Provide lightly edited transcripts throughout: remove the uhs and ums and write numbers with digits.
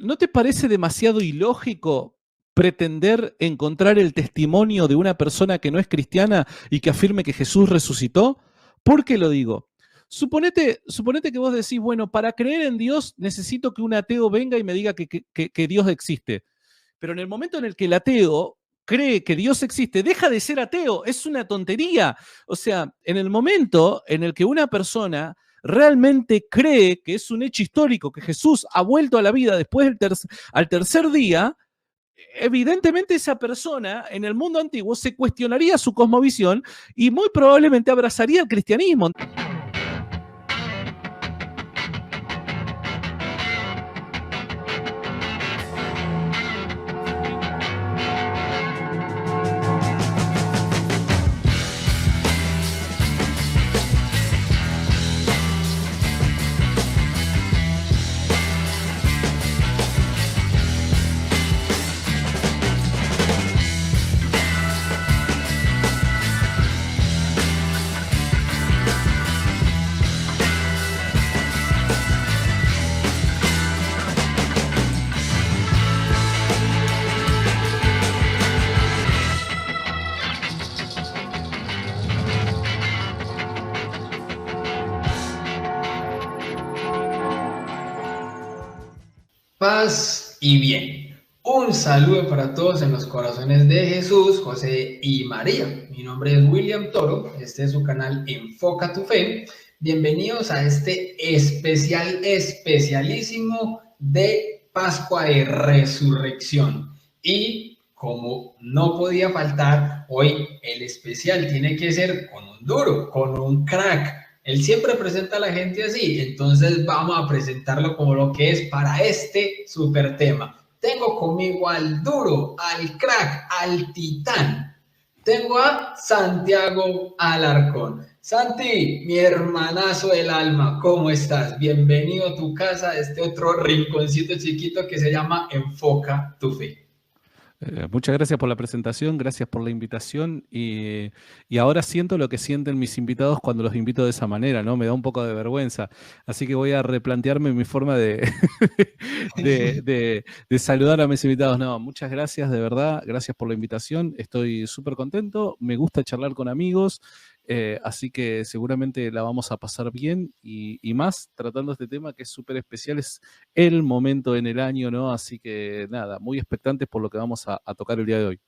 ¿no te parece demasiado ilógico pretender encontrar el testimonio de una persona que no es cristiana y que afirme que Jesús resucitó? ¿Por qué lo digo? Suponete que vos decís, bueno, para creer en Dios necesito que un ateo venga y me diga que Dios existe. Pero en el momento en el que el ateo cree que Dios existe, deja de ser ateo, es una tontería. O sea, en el momento en el que una persona realmente cree que es un hecho histórico, que Jesús ha vuelto a la vida después al tercer día, evidentemente esa persona en el mundo antiguo se cuestionaría su cosmovisión y muy probablemente abrazaría el cristianismo. Paz y bien. Un saludo para todos en los corazones de Jesús, José y María. Mi nombre es William Toro, este es su canal Enfoca tu Fe. Bienvenidos a este especialísimo de Pascua de Resurrección. Y como no podía faltar, hoy el especial tiene que ser con un duro, con un crack. Él siempre presenta a la gente así, entonces vamos a presentarlo como lo que es para este super tema. Tengo conmigo al duro, al crack, al titán. Tengo a Santiago Alarcón. Santi, mi hermanazo del alma, ¿cómo estás? Bienvenido a tu casa, este otro rinconcito chiquito que se llama Enfoca tu Fe. Muchas gracias por la presentación, gracias por la invitación y ahora siento lo que sienten mis invitados cuando los invito de esa manera, ¿no? Me da un poco de vergüenza, así que voy a replantearme mi forma de saludar a mis invitados. No, muchas gracias, de verdad, gracias por la invitación, estoy súper contento, me gusta charlar con amigos, así que seguramente la vamos a pasar bien y más tratando este tema que es súper especial, es el momento en el año, ¿no? Así que nada, muy expectantes por lo que vamos a tocar el día de hoy.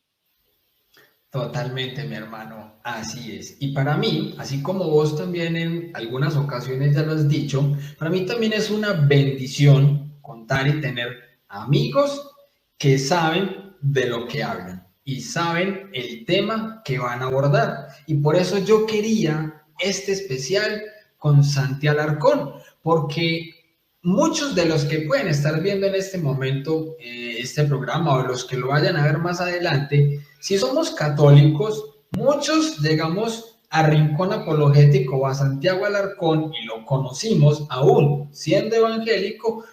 Totalmente, mi hermano, así es. Y para mí, así como vos también en algunas ocasiones ya lo has dicho, para mí también es una bendición contar y tener amigos que saben de lo que hablan y saben el tema que van a abordar. Y por eso yo quería este especial con Santi Alarcón, porque muchos de los que pueden estar viendo en este momento este programa o los que lo vayan a ver más adelante, si somos católicos, muchos llegamos a Rincón Apologético o a Santiago Alarcón y lo conocimos aún siendo evangélico.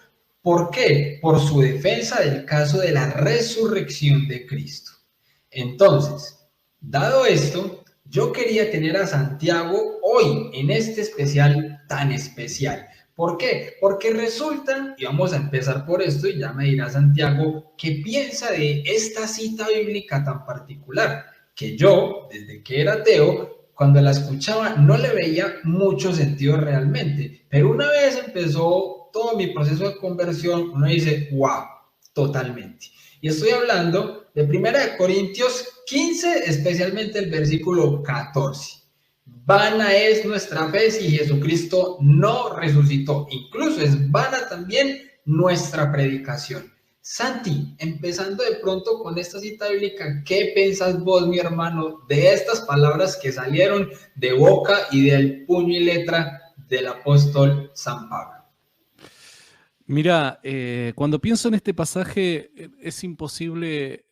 ¿Por qué? Por su defensa del caso de la resurrección de Cristo. Entonces, dado esto, yo quería tener a Santiago hoy en este especial tan especial. ¿Por qué? Porque resulta, y vamos a empezar por esto, y ya me dirá Santiago, ¿qué piensa de esta cita bíblica tan particular? Que yo, desde que era ateo, cuando la escuchaba no le veía mucho sentido realmente, pero una vez empezó todo mi proceso de conversión, uno dice, wow, totalmente. Y estoy hablando de 1 Corintios 15, especialmente el versículo 14. Vana es nuestra fe si Jesucristo no resucitó. Incluso es vana también nuestra predicación. Santi, empezando de pronto con esta cita bíblica, ¿qué pensás vos, mi hermano, de estas palabras que salieron de boca y del puño y letra del apóstol San Pablo? Mira, cuando pienso en este pasaje, es imposible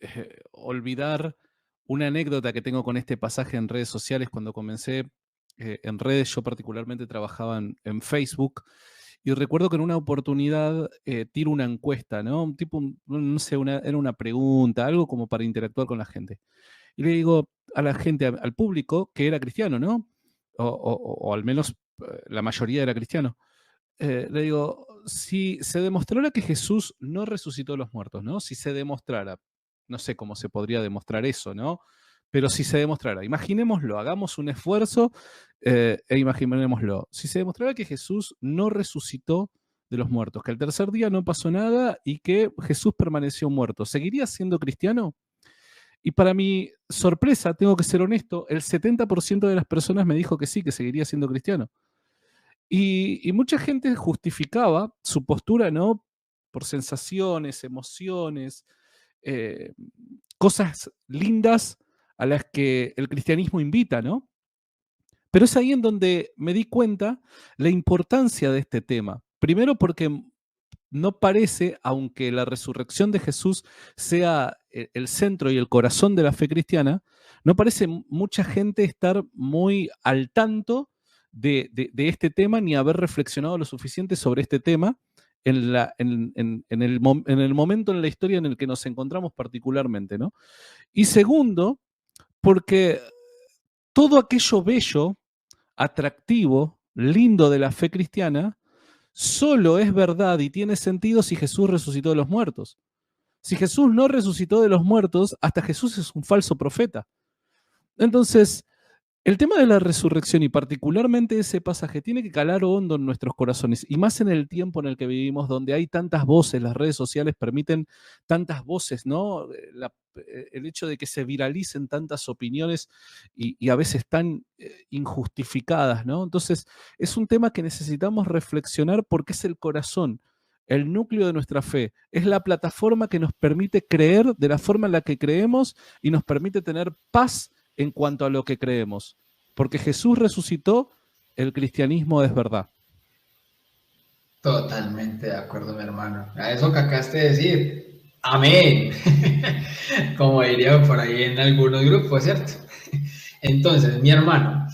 olvidar una anécdota que tengo con este pasaje en redes sociales. Cuando comencé en redes, yo particularmente trabajaba en Facebook y recuerdo que en una oportunidad tiro una encuesta, ¿no? Un tipo, no sé, era una pregunta, algo como para interactuar con la gente. Y le digo a la gente, al público, que era cristiano, ¿no? O al menos la mayoría era cristiano. le digo, si se demostrara que Jesús no resucitó a los muertos, ¿no? Si se demostrara, no sé cómo se podría demostrar eso, ¿no? Pero si se demostrara, imaginémoslo, hagamos un esfuerzo e imaginémoslo. Si se demostrara que Jesús no resucitó de los muertos, que al tercer día no pasó nada y que Jesús permaneció muerto, ¿seguiría siendo cristiano? Y para mi sorpresa, tengo que ser honesto, el 70% de las personas me dijo que sí, que seguiría siendo cristiano. Y mucha gente justificaba su postura, ¿no? Por sensaciones, emociones, eh, cosas lindas a las que el cristianismo invita, ¿no? Pero es ahí en donde me di cuenta la importancia de este tema. Primero porque no parece, aunque la resurrección de Jesús sea el centro y el corazón de la fe cristiana, no parece mucha gente estar muy al tanto de este tema ni haber reflexionado lo suficiente sobre este tema en el momento en la historia en el que nos encontramos particularmente, ¿no? Y segundo, porque todo aquello bello, atractivo, lindo de la fe cristiana, solo es verdad y tiene sentido si Jesús resucitó de los muertos. Si Jesús no resucitó de los muertos, hasta Jesús es un falso profeta. Entonces, el tema de la resurrección y particularmente ese pasaje tiene que calar hondo en nuestros corazones y más en el tiempo en el que vivimos donde hay tantas voces, las redes sociales permiten tantas voces, ¿no? El hecho de que se viralicen tantas opiniones y a veces tan injustificadas, ¿no? Entonces es un tema que necesitamos reflexionar porque es el corazón, el núcleo de nuestra fe, es la plataforma que nos permite creer de la forma en la que creemos y nos permite tener paz en cuanto a lo que creemos. Porque Jesús resucitó, el cristianismo es verdad. Totalmente de acuerdo, mi hermano. A eso que acabaste de decir, amén. Como dirían por ahí en algunos grupos, ¿cierto? Entonces, mi hermano,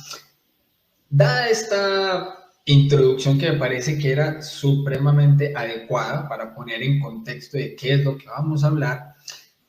dada esta introducción que me parece que era supremamente adecuada para poner en contexto de qué es lo que vamos a hablar,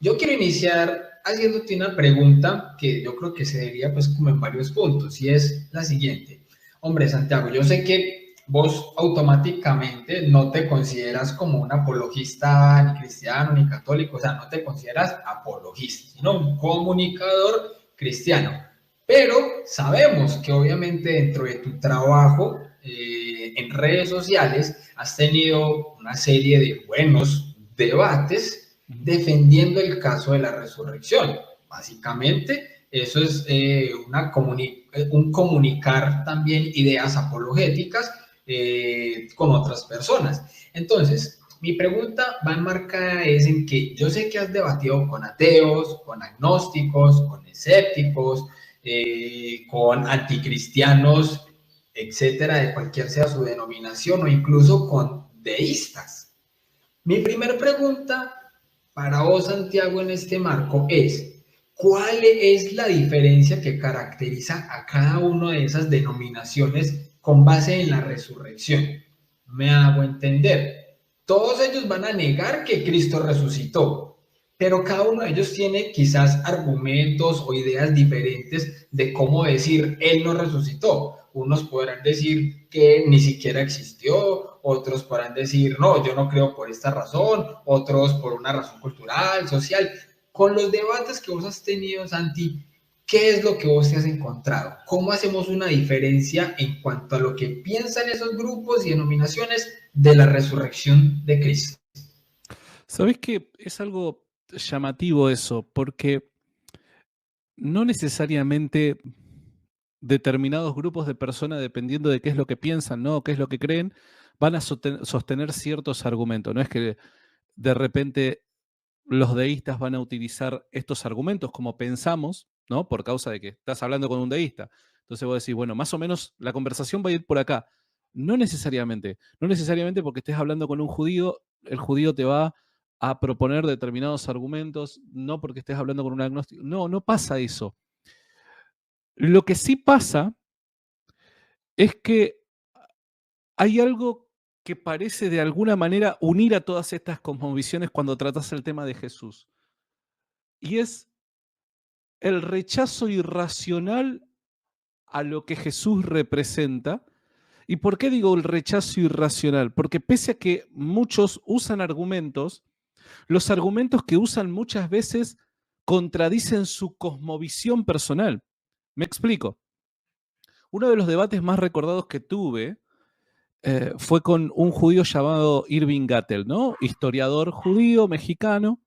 yo quiero iniciar haciéndote una pregunta que yo creo que se debería pues como en varios puntos y es la siguiente. Hombre, Santiago, yo sé que vos automáticamente no te consideras como un apologista ni cristiano ni católico, o sea, no te consideras apologista, sino un comunicador cristiano. Pero sabemos que obviamente dentro de tu trabajo en redes sociales has tenido una serie de buenos debates defendiendo el caso de la resurrección. Básicamente, eso es un comunicar también ideas apologéticas con otras personas. Entonces, mi pregunta va enmarcada es en que yo sé que has debatido con ateos, con agnósticos, con escépticos, con anticristianos, etcétera, de cualquier sea su denominación, o incluso con deístas. Mi primera pregunta para vos, Santiago, en este marco es, ¿cuál es la diferencia que caracteriza a cada una de esas denominaciones con base en la resurrección? Me hago entender. Todos ellos van a negar que Cristo resucitó, pero cada uno de ellos tiene quizás argumentos o ideas diferentes de cómo decir Él no resucitó. Unos podrán decir que ni siquiera existió, otros podrán decir, no, yo no creo por esta razón, otros por una razón cultural, social. Con los debates que vos has tenido, Santi, ¿qué es lo que vos te has encontrado? ¿Cómo hacemos una diferencia en cuanto a lo que piensan esos grupos y denominaciones de la resurrección de Cristo? ¿Sabés que es algo llamativo eso? Porque no necesariamente determinados grupos de personas, dependiendo de qué es lo que piensan, ¿no? Qué es lo que creen, van a sostener ciertos argumentos. No es que de repente los deístas van a utilizar estos argumentos como pensamos, ¿no? Por causa de que estás hablando con un deísta. Entonces vos decís, bueno, más o menos la conversación va a ir por acá. No necesariamente porque estés hablando con un judío, el judío te va a proponer determinados argumentos, no porque estés hablando con un agnóstico. No, no pasa eso. Lo que sí pasa es que hay algo que parece de alguna manera unir a todas estas cosmovisiones cuando tratas el tema de Jesús. Y es el rechazo irracional a lo que Jesús representa ¿Y por qué digo el rechazo irracional? Porque pese a que muchos usan argumentos, los argumentos que usan muchas veces contradicen su cosmovisión personal. Me explico. Uno de los debates más recordados que tuve fue con un judío llamado Irving Gattel, ¿no? Historiador judío, mexicano.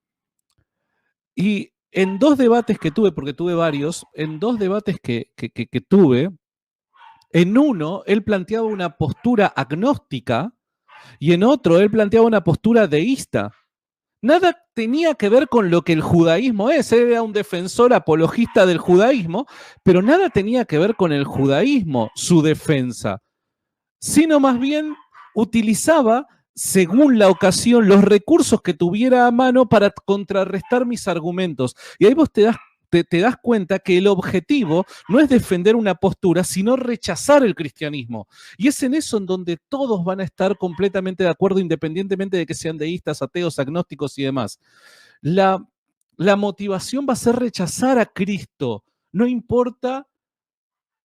Y en dos debates que tuve, porque tuve varios, en dos debates que tuve, en uno él planteaba una postura agnóstica y en otro él planteaba una postura deísta. Nada tenía que ver con lo que el judaísmo es. Él era un defensor apologista del judaísmo, pero nada tenía que ver con el judaísmo, su defensa, sino más bien utilizaba, según la ocasión, los recursos que tuviera a mano para contrarrestar mis argumentos. Y ahí vos te das cuenta que el objetivo no es defender una postura, sino rechazar el cristianismo. Y es en eso en donde todos van a estar completamente de acuerdo, independientemente de que sean deístas, ateos, agnósticos y demás. La, la motivación va a ser rechazar a Cristo. No importa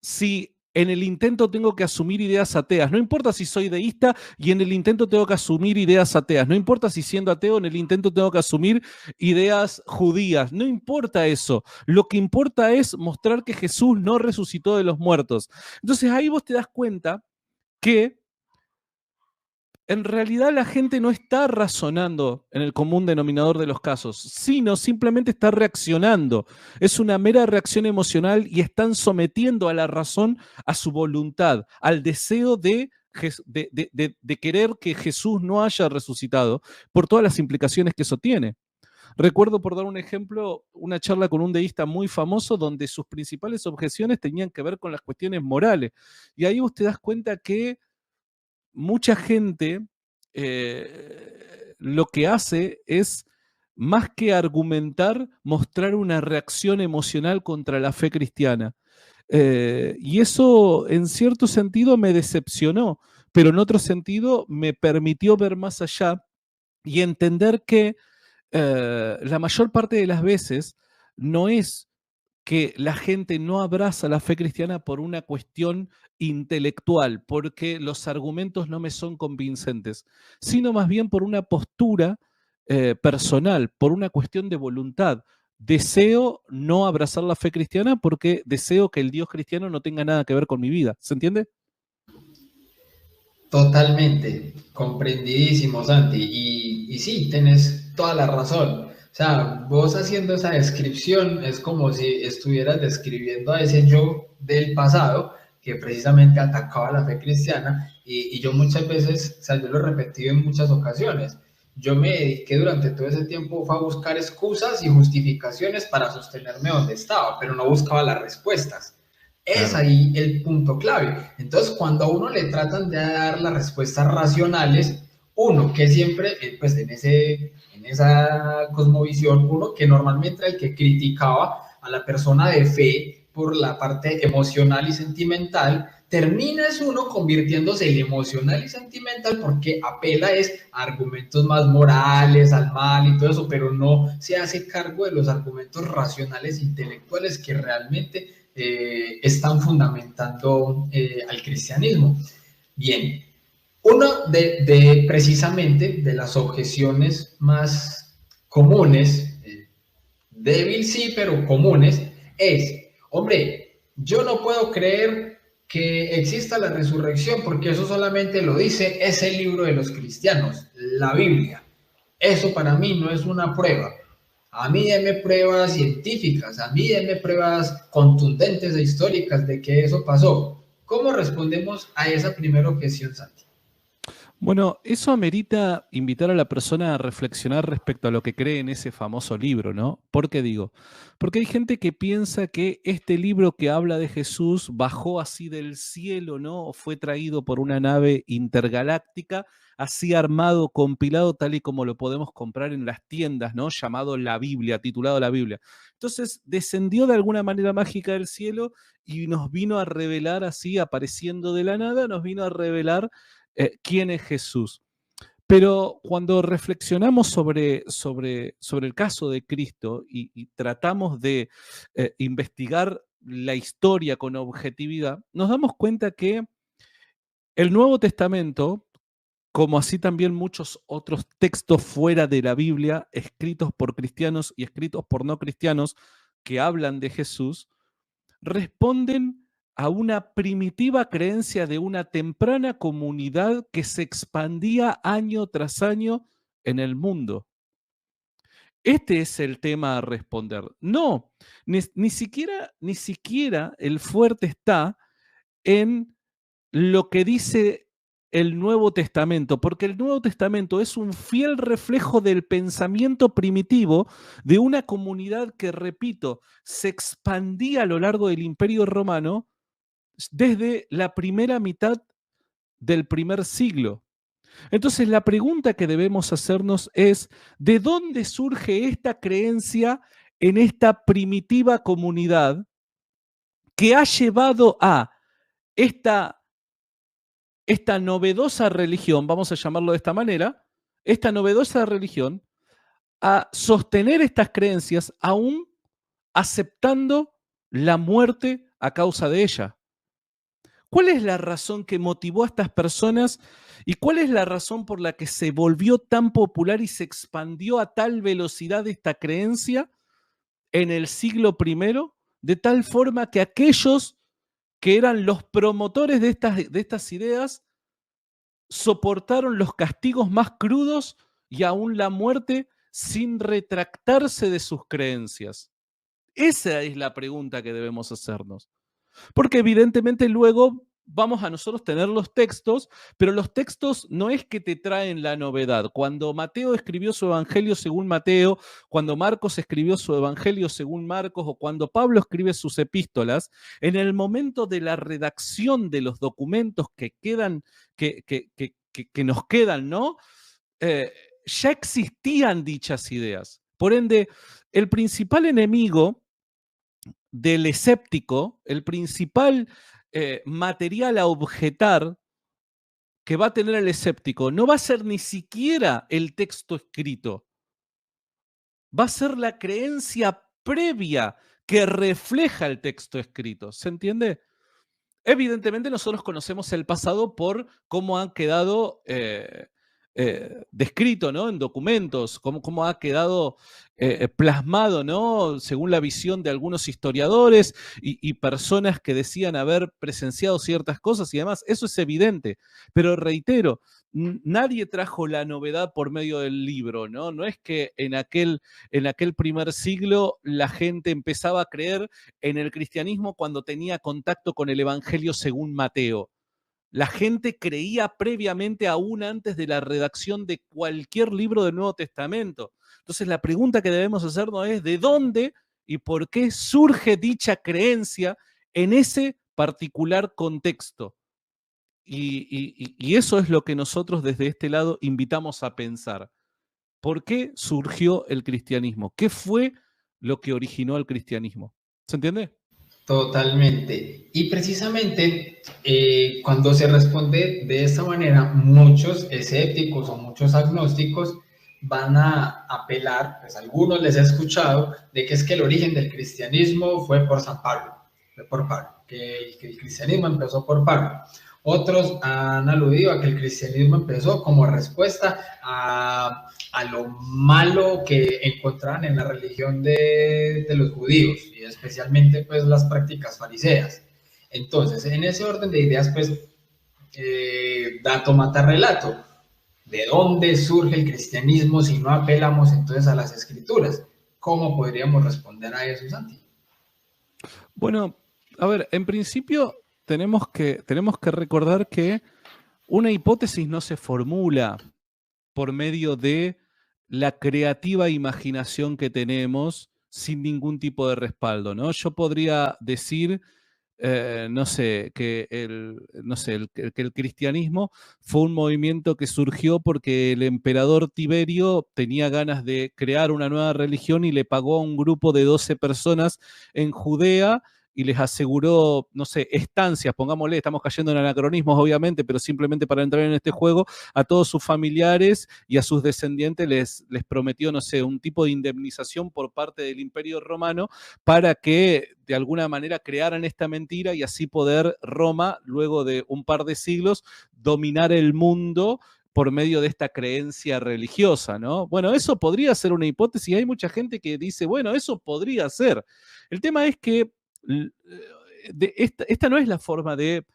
si en el intento tengo que asumir ideas ateas, no importa si soy deísta y en el intento tengo que asumir ideas ateas, no importa si siendo ateo en el intento tengo que asumir ideas judías, no importa eso, lo que importa es mostrar que Jesús no resucitó de los muertos. Entonces ahí vos te das cuenta que en realidad la gente no está razonando en el común denominador de los casos, sino simplemente está reaccionando. Es una mera reacción emocional y están sometiendo a la razón a su voluntad, al deseo de querer que Jesús no haya resucitado por todas las implicaciones que eso tiene. Recuerdo, por dar un ejemplo, una charla con un deísta muy famoso donde sus principales objeciones tenían que ver con las cuestiones morales. Y ahí vos te das cuenta que mucha gente lo que hace es, más que argumentar, mostrar una reacción emocional contra la fe cristiana. Y eso, en cierto sentido, me decepcionó, pero en otro sentido me permitió ver más allá y entender que la mayor parte de las veces no es que la gente no abraza la fe cristiana por una cuestión intelectual, porque los argumentos no me son convincentes, sino más bien por una postura personal, por una cuestión de voluntad. Deseo no abrazar la fe cristiana porque deseo que el Dios cristiano no tenga nada que ver con mi vida. ¿Se entiende? Totalmente, comprendidísimo, Santi. Y sí, tenés toda la razón. O sea, vos haciendo esa descripción es como si estuvieras describiendo a ese yo del pasado que precisamente atacaba la fe cristiana. Y yo muchas veces, o sea, yo lo he repetido en muchas ocasiones. Yo me dediqué durante todo ese tiempo fue a buscar excusas y justificaciones para sostenerme donde estaba, pero no buscaba las respuestas. Es Claro. ahí el punto clave. Entonces, cuando a uno le tratan de dar las respuestas racionales, uno que siempre, pues en esa cosmovisión, uno que normalmente era el que criticaba a la persona de fe por la parte emocional y sentimental, termina es uno convirtiéndose en emocional y sentimental porque apela es a argumentos más morales, al mal y todo eso, pero no se hace cargo de los argumentos racionales e intelectuales que realmente están fundamentando al cristianismo. Bien, una precisamente de las objeciones más comunes, débil sí, pero comunes, es, hombre, yo no puedo creer que exista la resurrección porque eso solamente lo dice ese libro de los cristianos, la Biblia. Eso para mí no es una prueba. A mí denme pruebas científicas, a mí denme pruebas contundentes e históricas de que eso pasó. ¿Cómo respondemos a esa primera objeción, Santi? Bueno, eso amerita invitar a la persona a reflexionar respecto a lo que cree en ese famoso libro, ¿no? ¿Por qué digo? Porque hay gente que piensa que este libro que habla de Jesús bajó así del cielo, ¿no? O fue traído por una nave intergaláctica, así armado, compilado, tal y como lo podemos comprar en las tiendas, ¿no? Llamado la Biblia, titulado la Biblia. Entonces, descendió de alguna manera mágica del cielo y nos vino a revelar así, apareciendo de la nada, nos vino a revelar quién es Jesús. Pero cuando reflexionamos sobre el caso de Cristo y tratamos de investigar la historia con objetividad, nos damos cuenta que El Nuevo Testamento, como así también muchos otros textos fuera de la Biblia, escritos por cristianos y escritos por no cristianos que hablan de Jesús, responden a una primitiva creencia de una temprana comunidad que se expandía año tras año en el mundo. Este es el tema a responder. No, ni siquiera el fuerte está en lo que dice el Nuevo Testamento, porque el Nuevo Testamento es un fiel reflejo del pensamiento primitivo de una comunidad que, repito, se expandía a lo largo del Imperio Romano desde la primera mitad del primer siglo. Entonces, la pregunta que debemos hacernos es, ¿de dónde surge esta creencia en esta primitiva comunidad que ha llevado a esta novedosa religión, vamos a llamarlo de esta manera, esta novedosa religión, a sostener estas creencias aún aceptando la muerte a causa de ella? ¿Cuál es la razón que motivó a estas personas y cuál es la razón por la que se volvió tan popular y se expandió a tal velocidad esta creencia en el siglo primero, de tal forma que aquellos que eran los promotores de estas ideas soportaron los castigos más crudos y aún la muerte sin retractarse de sus creencias? Esa es la pregunta que debemos hacernos. Porque evidentemente luego vamos a nosotros tener los textos, pero los textos no es que te traen la novedad. Cuando Mateo escribió su evangelio según Mateo, cuando Marcos escribió su evangelio según Marcos, o cuando Pablo escribe sus epístolas, en el momento de la redacción de los documentos que quedan, que nos quedan, ¿no? Ya existían dichas ideas. Por ende, el principal enemigo del escéptico, el principal material a objetar que va a tener el escéptico no va a ser ni siquiera el texto escrito, va a ser la creencia previa que refleja el texto escrito. ¿Se entiende? Evidentemente nosotros conocemos el pasado por cómo han quedado descrito, ¿no? En documentos, cómo ha quedado plasmado, ¿no? Según la visión de algunos historiadores y personas que decían haber presenciado ciertas cosas y demás. Eso es evidente. Pero reitero, nadie trajo la novedad por medio del libro, ¿no? No es que en aquel primer siglo la gente empezaba a creer en el cristianismo cuando tenía contacto con el Evangelio según Mateo. La gente creía previamente, aún antes de la redacción de cualquier libro del Nuevo Testamento. Entonces la pregunta que debemos hacernos es ¿de dónde y por qué surge dicha creencia en ese particular contexto? Y eso es lo que nosotros desde este lado invitamos a pensar. ¿Por qué surgió el cristianismo? ¿Qué fue lo que originó el cristianismo? ¿Se entiende? Totalmente. Y precisamente cuando se responde de esta manera, muchos escépticos o muchos agnósticos van a apelar, pues algunos les he escuchado, de que es que el origen del cristianismo fue por San Pablo, fue por Pablo, que el cristianismo empezó por Pablo. Otros han aludido a que el cristianismo empezó como respuesta a lo malo que encontraban en la religión de los judíos y especialmente pues las prácticas fariseas. Entonces, en ese orden de ideas, pues, dato mata relato. ¿De dónde surge el cristianismo si no apelamos entonces a las escrituras? ¿Cómo podríamos responder a eso, Santi? Bueno, a ver, en principio tenemos que recordar que una hipótesis no se formula por medio de la creativa imaginación que tenemos sin ningún tipo de respaldo, ¿no? Yo podría decir, no sé, que el cristianismo fue un movimiento que surgió porque el emperador Tiberio tenía ganas de crear una nueva religión y le pagó a un grupo de 12 personas en Judea y les aseguró, no sé, estancias, pongámosle, estamos cayendo en anacronismos obviamente, pero simplemente para entrar en este juego, a todos sus familiares y a sus descendientes les prometió, no sé, un tipo de indemnización por parte del Imperio Romano para que de alguna manera crearan esta mentira y así poder Roma, luego de un par de siglos, dominar el mundo por medio de esta creencia religiosa, ¿no? Bueno, eso podría ser una hipótesis. Hay mucha gente que dice, bueno, eso podría ser. El tema es que esta no es la forma de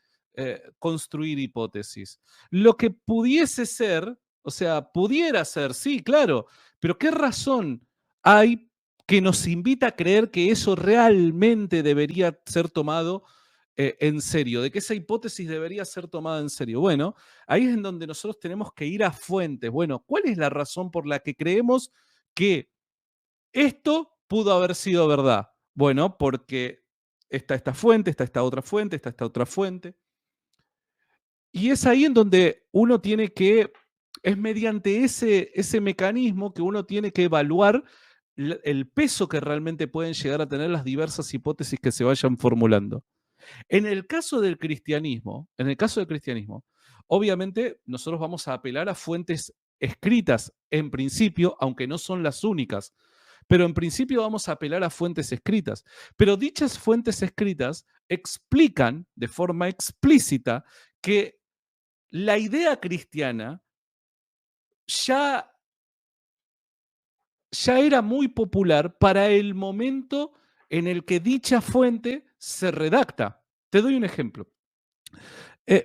construir hipótesis. Lo que pudiese ser, o sea, pudiera ser, sí, claro, pero ¿qué razón hay que nos invita a creer que eso realmente debería ser tomado en serio, de que esa hipótesis debería ser tomada en serio? Bueno, ahí es en donde nosotros tenemos que ir a fuentes. Bueno, ¿cuál es la razón por la que creemos que esto pudo haber sido verdad? Bueno, porque está esta fuente, está esta otra fuente, está esta otra fuente. Y es ahí en donde uno tiene que, es mediante ese mecanismo que uno tiene que evaluar el peso que realmente pueden llegar a tener las diversas hipótesis que se vayan formulando. En el caso del cristianismo, obviamente nosotros vamos a apelar a fuentes escritas en principio, aunque no son las únicas, pero en principio vamos a apelar a fuentes escritas. Pero dichas fuentes escritas explican de forma explícita que la idea cristiana ya, ya era muy popular para el momento en el que dicha fuente se redacta. Te doy un ejemplo.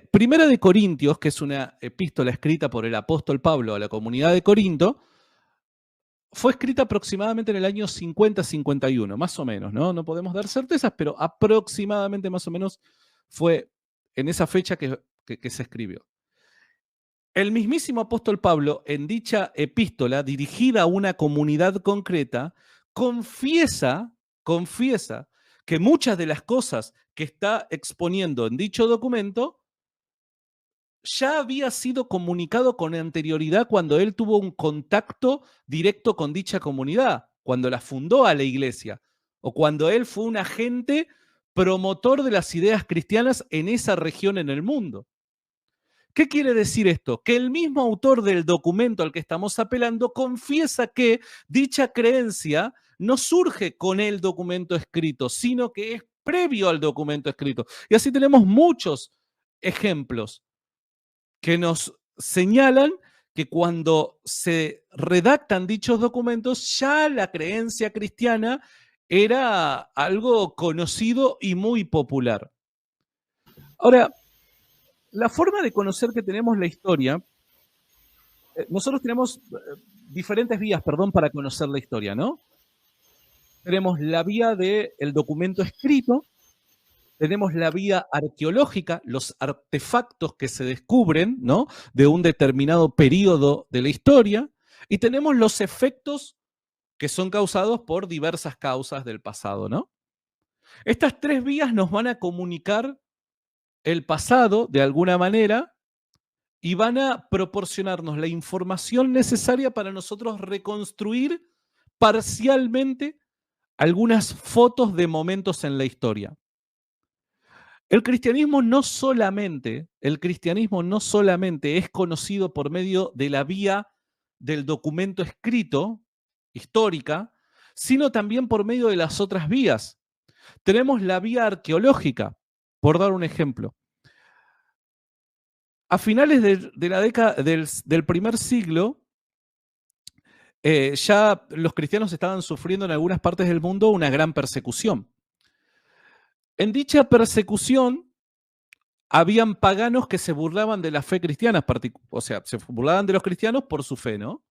Primera de Corintios, que es una epístola escrita por el apóstol Pablo a la comunidad de Corinto, fue escrita aproximadamente en el año 50-51, más o menos, ¿no? No podemos dar certezas, pero aproximadamente más o menos fue en esa fecha que se escribió. El mismísimo apóstol Pablo, en dicha epístola dirigida a una comunidad concreta, confiesa que muchas de las cosas que está exponiendo en dicho documento ya había sido comunicado con anterioridad cuando él tuvo un contacto directo con dicha comunidad, cuando la fundó a la iglesia, o cuando él fue un agente promotor de las ideas cristianas en esa región en el mundo. ¿Qué quiere decir esto? Que el mismo autor del documento al que estamos apelando confiesa que dicha creencia no surge con el documento escrito, sino que es previo al documento escrito. Y así tenemos muchos ejemplos que nos señalan que cuando se redactan dichos documentos, ya la creencia cristiana era algo conocido y muy popular. Ahora, la forma de conocer que tenemos la historia, nosotros tenemos diferentes vías, perdón, para conocer la historia, ¿no? Tenemos la vía del documento escrito, tenemos la vía arqueológica, los artefactos que se descubren, ¿no?, de un determinado periodo de la historia, y tenemos los efectos que son causados por diversas causas del pasado, ¿no? Estas tres vías nos van a comunicar el pasado de alguna manera y van a proporcionarnos la información necesaria para nosotros reconstruir parcialmente algunas fotos de momentos en la historia. El cristianismo no solamente es conocido por medio de la vía del documento escrito, histórica, sino también por medio de las otras vías. Tenemos la vía arqueológica, por dar un ejemplo. A finales de la década del primer siglo, ya los cristianos estaban sufriendo en algunas partes del mundo una gran persecución. En dicha persecución, habían paganos que se burlaban de la fe cristiana, o sea, se burlaban de los cristianos por su fe, ¿no?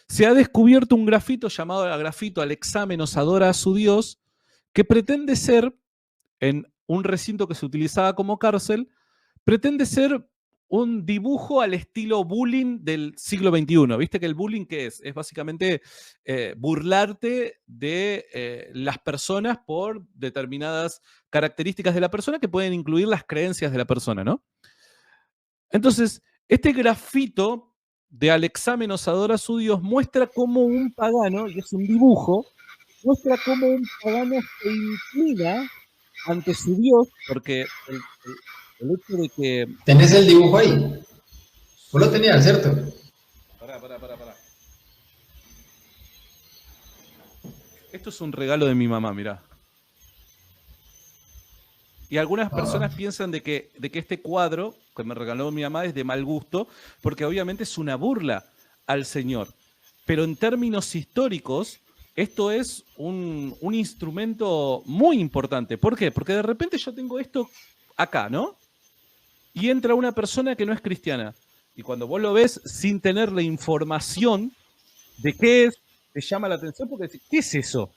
Se ha descubierto un grafito llamado grafito Alexámenos adora a su Dios, que pretende ser, en un recinto que se utilizaba como cárcel, pretende ser un dibujo al estilo bullying del siglo XXI. ¿Viste que el bullying qué es? Es básicamente burlarte de las personas por determinadas características de la persona que pueden incluir las creencias de la persona, ¿no? Entonces, este grafito de Alexámenos adora a su Dios muestra cómo un pagano, y es un dibujo, muestra cómo un pagano se inclina ante su Dios, porque el hecho de que... ¿Tenés el dibujo ahí? Vos lo tenías, ¿cierto? Pará. Esto es un regalo de mi mamá, mirá. Y algunas personas piensan de que este cuadro que me regaló mi mamá es de mal gusto, porque obviamente es una burla al Señor. Pero en términos históricos, esto es un instrumento muy importante. ¿Por qué? Porque de repente yo tengo esto acá, ¿no? Y entra una persona que no es cristiana. Y cuando vos lo ves sin tener la información de qué es, te llama la atención porque decís, ¿qué es eso?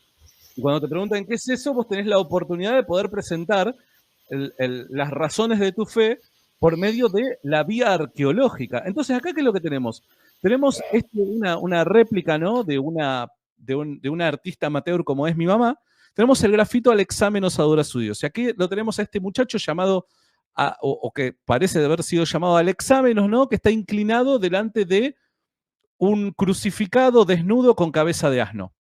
Y cuando te preguntan qué es eso, vos tenés la oportunidad de poder presentar las razones de tu fe por medio de la vía arqueológica. Entonces, ¿acá qué es lo que tenemos? Tenemos una réplica, ¿no? de una artista amateur como es mi mamá. Tenemos el grafito Al exámenos adora a su Dios. Y aquí lo tenemos a este muchacho llamado, o que parece de haber sido llamado Al exámenos, ¿no? Que está inclinado delante de un crucificado desnudo con cabeza de asno.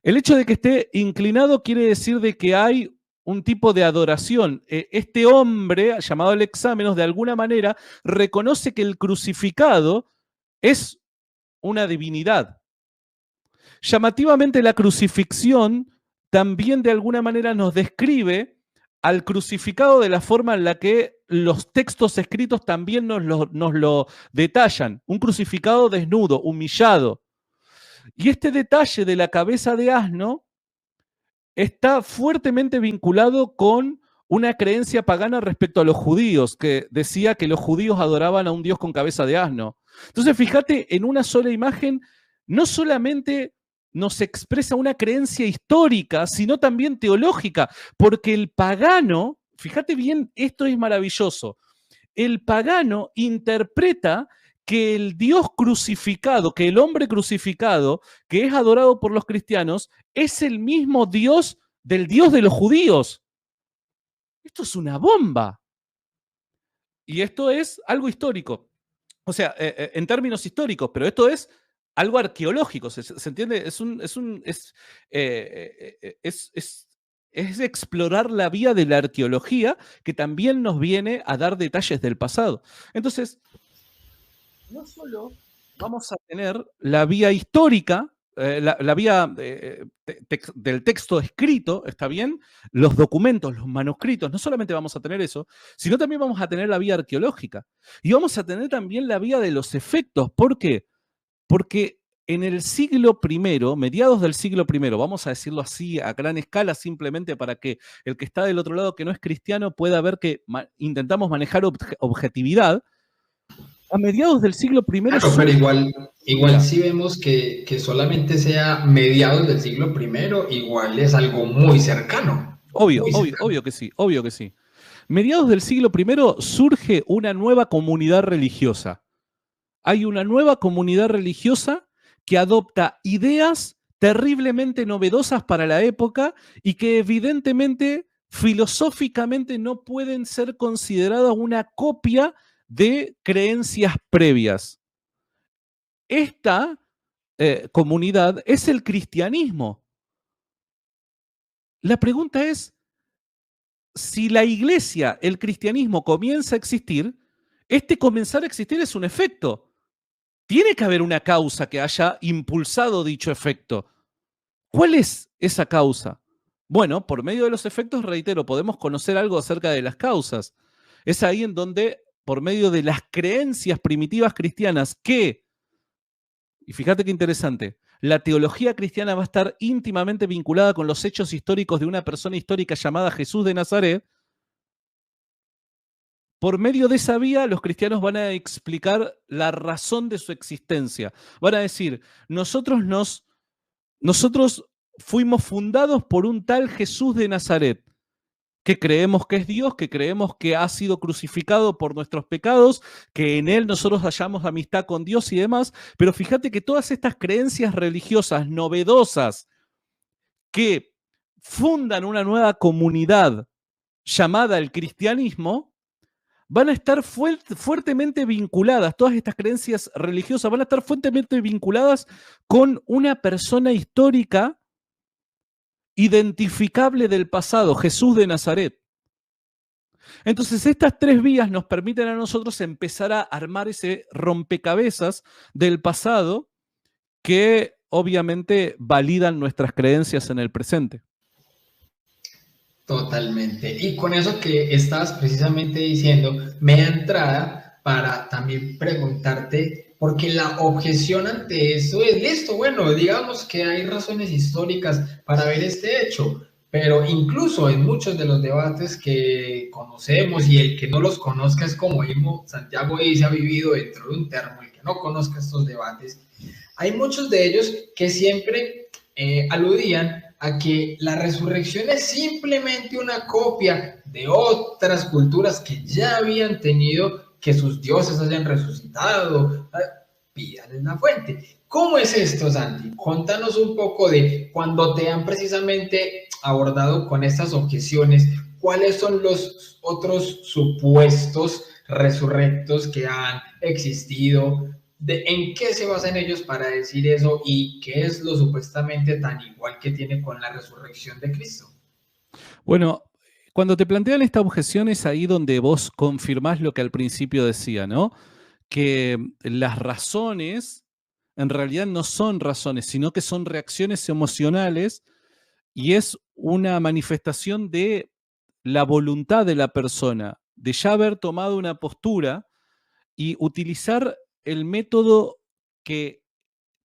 El hecho de que esté inclinado quiere decir de que hay un tipo de adoración. Este hombre, llamado el exámenos, de alguna manera reconoce que el crucificado es una divinidad. Llamativamente, la crucifixión también de alguna manera nos describe al crucificado de la forma en la que los textos escritos también nos lo detallan. Un crucificado desnudo, humillado. Y este detalle de la cabeza de asno está fuertemente vinculado con una creencia pagana respecto a los judíos, que decía que los judíos adoraban a un dios con cabeza de asno. Entonces, fíjate, en una sola imagen, no solamente nos expresa una creencia histórica, sino también teológica, porque el pagano, fíjate bien, esto es maravilloso, el pagano interpreta que el Dios crucificado, que el hombre crucificado, que es adorado por los cristianos, es el mismo Dios del Dios de los judíos. Esto es una bomba. Y esto es algo histórico. O sea, en términos históricos, pero esto es algo arqueológico. ¿Se entiende? Es explorar la vía de la arqueología que también nos viene a dar detalles del pasado. Entonces, no solo vamos a tener la vía histórica, la vía del texto escrito, ¿está bien? Los documentos, los manuscritos, no solamente vamos a tener eso, sino también vamos a tener la vía arqueológica. Y vamos a tener también la vía de los efectos. ¿Por qué? Porque en el siglo I, mediados del siglo I, vamos a decirlo así a gran escala, simplemente para que el que está del otro lado, que no es cristiano, pueda ver que intentamos manejar objetividad. A mediados del siglo I... Claro, pero igual si vemos que solamente sea mediados del siglo I, igual es algo muy cercano. Obvio que sí, obvio que sí. Mediados del siglo I surge una nueva comunidad religiosa. Hay una nueva comunidad religiosa que adopta ideas terriblemente novedosas para la época y que evidentemente, filosóficamente, no pueden ser consideradas una copia de creencias previas. Esta comunidad es el cristianismo. La pregunta es, si la iglesia, el cristianismo comienza a existir, este comenzar a existir es un efecto. Tiene que haber una causa que haya impulsado dicho efecto. ¿Cuál es esa causa? Bueno, por medio de los efectos, reitero, podemos conocer algo acerca de las causas. Es ahí en donde, por medio de las creencias primitivas cristianas y fíjate qué interesante, la teología cristiana va a estar íntimamente vinculada con los hechos históricos de una persona histórica llamada Jesús de Nazaret. Por medio de esa vía, los cristianos van a explicar la razón de su existencia. Van a decir, nosotros fuimos fundados por un tal Jesús de Nazaret, que creemos que es Dios, que creemos que ha sido crucificado por nuestros pecados, que en Él nosotros hallamos amistad con Dios y demás. Pero fíjate que todas estas creencias religiosas novedosas que fundan una nueva comunidad llamada el cristianismo, van a estar fuertemente vinculadas, todas estas creencias religiosas van a estar fuertemente vinculadas con una persona histórica identificable del pasado, Jesús de Nazaret. Entonces, estas tres vías nos permiten a nosotros empezar a armar ese rompecabezas del pasado que obviamente validan nuestras creencias en el presente. Totalmente. Y con eso que estabas precisamente diciendo, me da entrada para también preguntarte, porque la objeción ante eso es, listo, bueno, digamos que hay razones históricas para ver este hecho, pero incluso en muchos de los debates que conocemos y el que no los conozca es como mismo Santiago dice, ha vivido dentro de un termo, el que no conozca estos debates, hay muchos de ellos que siempre aludían a que la resurrección es simplemente una copia de otras culturas que ya habían tenido que sus dioses hayan resucitado. Pídales la fuente. ¿Cómo es esto, Santi? Contanos un poco de cuando te han precisamente abordado con estas objeciones, ¿cuáles son los otros supuestos resurrectos que han existido? ¿En qué se basan ellos para decir eso y qué es lo supuestamente tan igual que tiene con la resurrección de Cristo? Bueno, cuando te plantean esta objeción es ahí donde vos confirmás lo que al principio decía, ¿no? Que las razones en realidad no son razones, sino que son reacciones emocionales y es una manifestación de la voluntad de la persona, de ya haber tomado una postura y utilizar el método que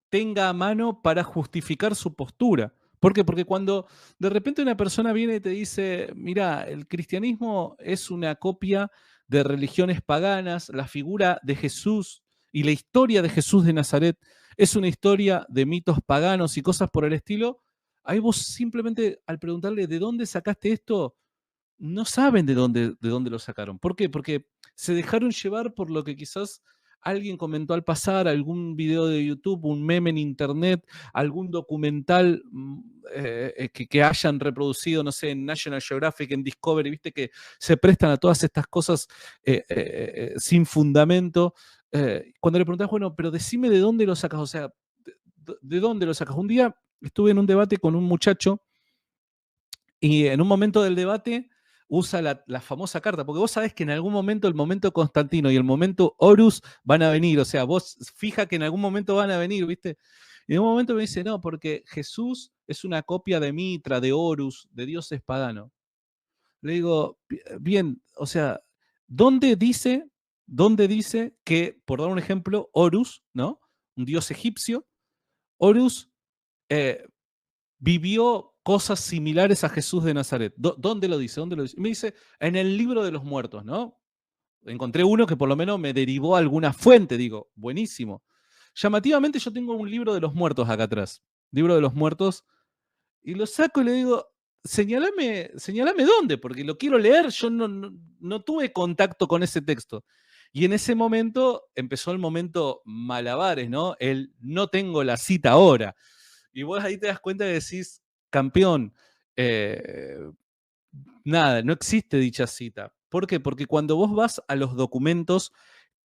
tenga a mano para justificar su postura. ¿Por qué? Porque cuando de repente una persona viene y te dice, mira, el cristianismo es una copia de religiones paganas, la figura de Jesús y la historia de Jesús de Nazaret es una historia de mitos paganos y cosas por el estilo, ahí vos simplemente al preguntarle de dónde sacaste esto, no saben de dónde lo sacaron. ¿Por qué? Porque se dejaron llevar por lo que quizás alguien comentó al pasar, algún video de YouTube, un meme en internet, algún documental que hayan reproducido, no sé, en National Geographic, en Discovery, viste que se prestan a todas estas cosas sin fundamento. Cuando le preguntás, bueno, pero decime de dónde lo sacas, o sea, ¿de dónde lo sacas? Un día estuve en un debate con un muchacho y en un momento del debate usa la famosa carta, porque vos sabés que en algún momento el momento Constantino y el momento Horus van a venir, o sea, vos fija que en algún momento van a venir, ¿viste? Y en un momento me dice, no, porque Jesús es una copia de Mitra, de Horus, de dioses paganos. Le digo, bien, o sea, ¿dónde dice, dónde dice que, por dar un ejemplo, Horus, ¿no? Un dios egipcio, Horus eh, vivió cosas similares a Jesús de Nazaret? ¿Dónde lo dice? ¿Dónde lo dice? Y me dice, en el libro de los muertos, ¿no? Encontré uno que por lo menos me derivó a alguna fuente, digo, buenísimo. Llamativamente yo tengo un libro de los muertos acá atrás, libro de los muertos, y lo saco y le digo, señálame dónde, porque lo quiero leer, yo no tuve contacto con ese texto. Y en ese momento empezó el momento malabares, ¿no? El no tengo la cita ahora. Y vos ahí te das cuenta y decís, campeón, eh, nada, no existe dicha cita. ¿Por qué? Porque cuando vos vas a los documentos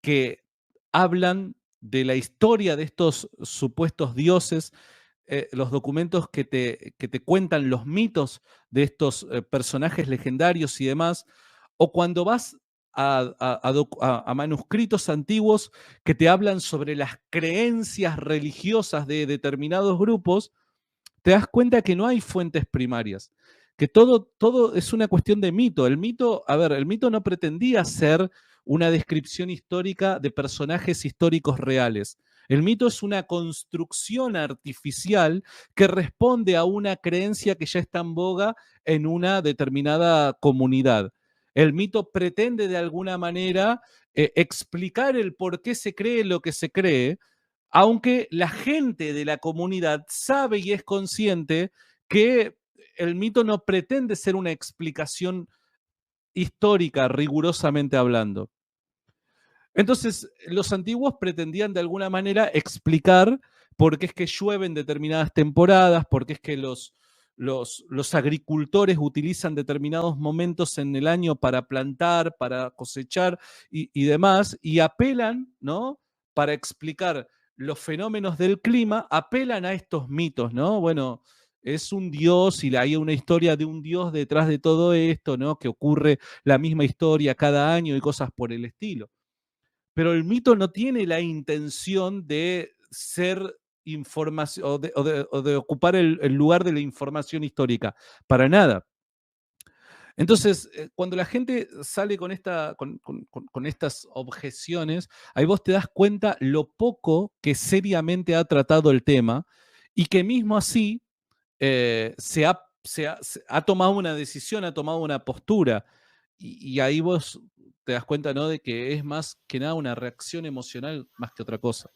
que hablan de la historia de estos supuestos dioses, los documentos que te cuentan los mitos de estos personajes legendarios y demás, o cuando vas a manuscritos antiguos que te hablan sobre las creencias religiosas de determinados grupos, te das cuenta que no hay fuentes primarias, que todo es una cuestión de mito. El mito, a ver, el mito no pretendía ser una descripción histórica de personajes históricos reales. El mito es una construcción artificial que responde a una creencia que ya está en boga en una determinada comunidad. El mito pretende de alguna manera explicar el por qué se cree lo que se cree, aunque la gente de la comunidad sabe y es consciente que el mito no pretende ser una explicación histórica, rigurosamente hablando. Entonces, los antiguos pretendían de alguna manera explicar por qué es que llueve en determinadas temporadas, por qué es que los agricultores utilizan determinados momentos en el año para plantar, para cosechar y demás, y apelan, ¿no? Para explicar los fenómenos del clima, apelan a estos mitos, ¿no? Bueno, es un dios y hay una historia de un dios detrás de todo esto, ¿no? Que ocurre la misma historia cada año y cosas por el estilo. Pero el mito no tiene la intención de ser información o de ocupar el lugar de la información histórica, para nada. Entonces, cuando la gente sale con estas objeciones, ahí vos te das cuenta lo poco que seriamente ha tratado el tema y que mismo así se ha tomado una decisión, ha tomado una postura. Y ahí vos te das cuenta, ¿no? De que es más que nada una reacción emocional más que otra cosa.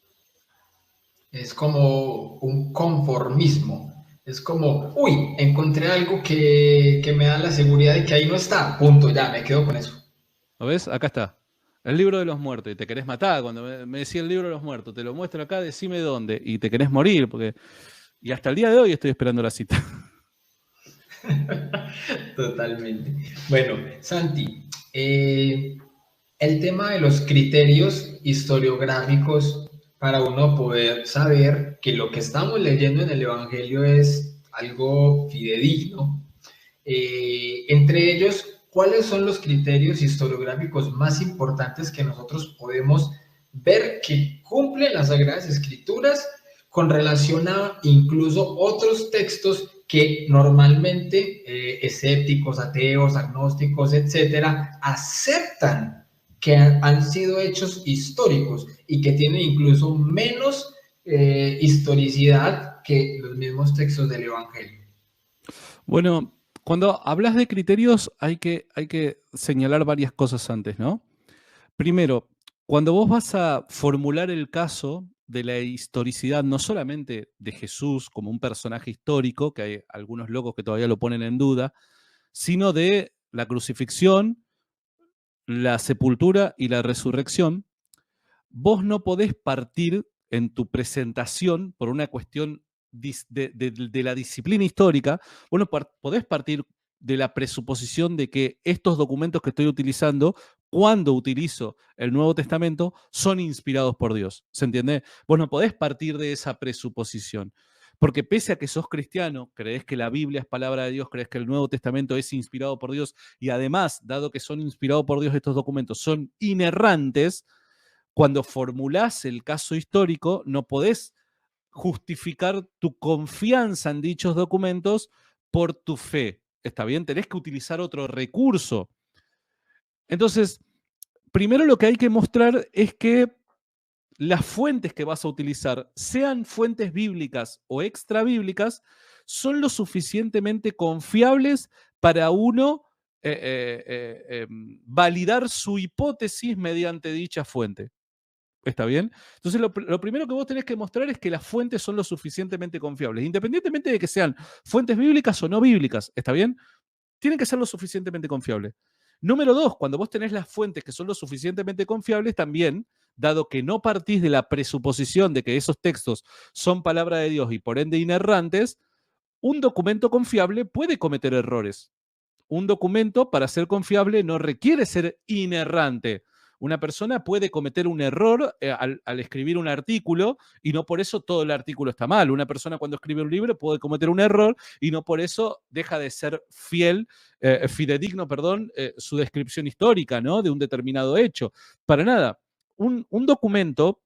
Es como un conformismo. Es como, uy, encontré algo que me da la seguridad de que ahí no está. Punto, ya, me quedo con eso. ¿Lo ves? Acá está. El libro de los muertos. Y te querés matar. Cuando me decía el libro de los muertos, te lo muestro acá, decime dónde. Y te querés morir. Y hasta el día de hoy estoy esperando la cita. Totalmente. Bueno, Santi, el tema de los criterios historiográficos para uno poder saber que lo que estamos leyendo en el Evangelio es algo fidedigno. Entre ellos, ¿cuáles son los criterios historiográficos más importantes que nosotros podemos ver que cumplen las Sagradas Escrituras con relación a incluso otros textos que normalmente escépticos, ateos, agnósticos, etcétera, aceptan que han sido hechos históricos y que tienen incluso menos historicidad que los mismos textos del Evangelio? Bueno, cuando hablas de criterios hay que señalar varias cosas antes, ¿no? Primero, cuando vos vas a formular el caso de la historicidad, no solamente de Jesús como un personaje histórico, que hay algunos locos que todavía lo ponen en duda, sino de la crucifixión, la sepultura y la resurrección, vos no podés partir en tu presentación por una cuestión de la disciplina histórica, vos no podés partir de la presuposición de que estos documentos que estoy utilizando, cuando utilizo el Nuevo Testamento, son inspirados por Dios. ¿Se entiende? Vos no podés partir de esa presuposición. Porque pese a que sos cristiano, crees que la Biblia es palabra de Dios, crees que el Nuevo Testamento es inspirado por Dios y además, dado que son inspirados por Dios estos documentos, son inerrantes, cuando formulás el caso histórico, no podés justificar tu confianza en dichos documentos por tu fe. ¿Está bien? Tenés que utilizar otro recurso. Entonces, primero lo que hay que mostrar es que las fuentes que vas a utilizar, sean fuentes bíblicas o extra bíblicas, son lo suficientemente confiables para uno validar su hipótesis mediante dicha fuente. ¿Está bien? Entonces, lo primero que vos tenés que mostrar es que las fuentes son lo suficientemente confiables, independientemente de que sean fuentes bíblicas o no bíblicas. ¿Está bien? Tienen que ser lo suficientemente confiables. Número dos, cuando vos tenés las fuentes que son lo suficientemente confiables, también, dado que no partís de la presuposición de que esos textos son palabra de Dios y por ende inerrantes, un documento confiable puede cometer errores. Un documento, para ser confiable, no requiere ser inerrante. Una persona puede cometer un error al escribir un artículo y no por eso todo el artículo está mal. Una persona cuando escribe un libro puede cometer un error y no por eso deja de ser fidedigno, perdón, su descripción histórica, ¿no? De un determinado hecho. Para nada. Un documento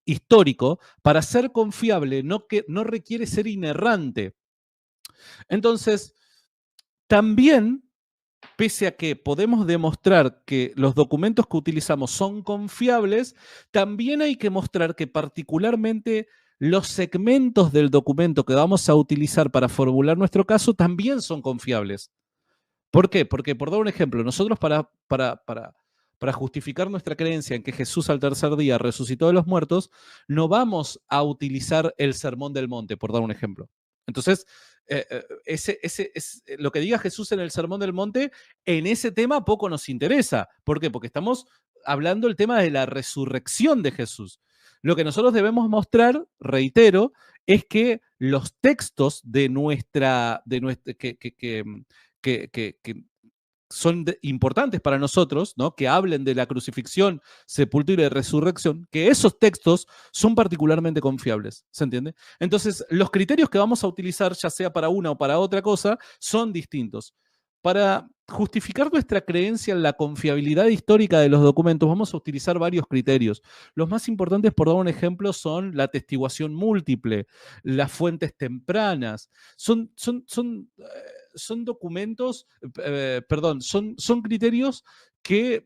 histórico, para ser confiable, no requiere ser inerrante. Entonces, también, pese a que podemos demostrar que los documentos que utilizamos son confiables, también hay que mostrar que particularmente los segmentos del documento que vamos a utilizar para formular nuestro caso también son confiables. ¿Por qué? Porque, por dar un ejemplo, nosotros para justificar nuestra creencia en que Jesús al tercer día resucitó de los muertos, no vamos a utilizar el Sermón del Monte, por dar un ejemplo. Entonces, lo que diga Jesús en el Sermón del Monte, en ese tema poco nos interesa. ¿Por qué? Porque estamos hablando del tema de la resurrección de Jesús. Lo que nosotros debemos mostrar, reitero, es que los textos de nuestra que son importantes para nosotros, ¿no? Que hablen de la crucifixión, sepultura y resurrección, que esos textos son particularmente confiables, ¿se entiende? Entonces, los criterios que vamos a utilizar, ya sea para una o para otra cosa, son distintos. Para justificar nuestra creencia en la confiabilidad histórica de los documentos, vamos a utilizar varios criterios. Los más importantes, por dar un ejemplo, son la atestiguación múltiple, las fuentes tempranas. Son documentos, perdón, son criterios que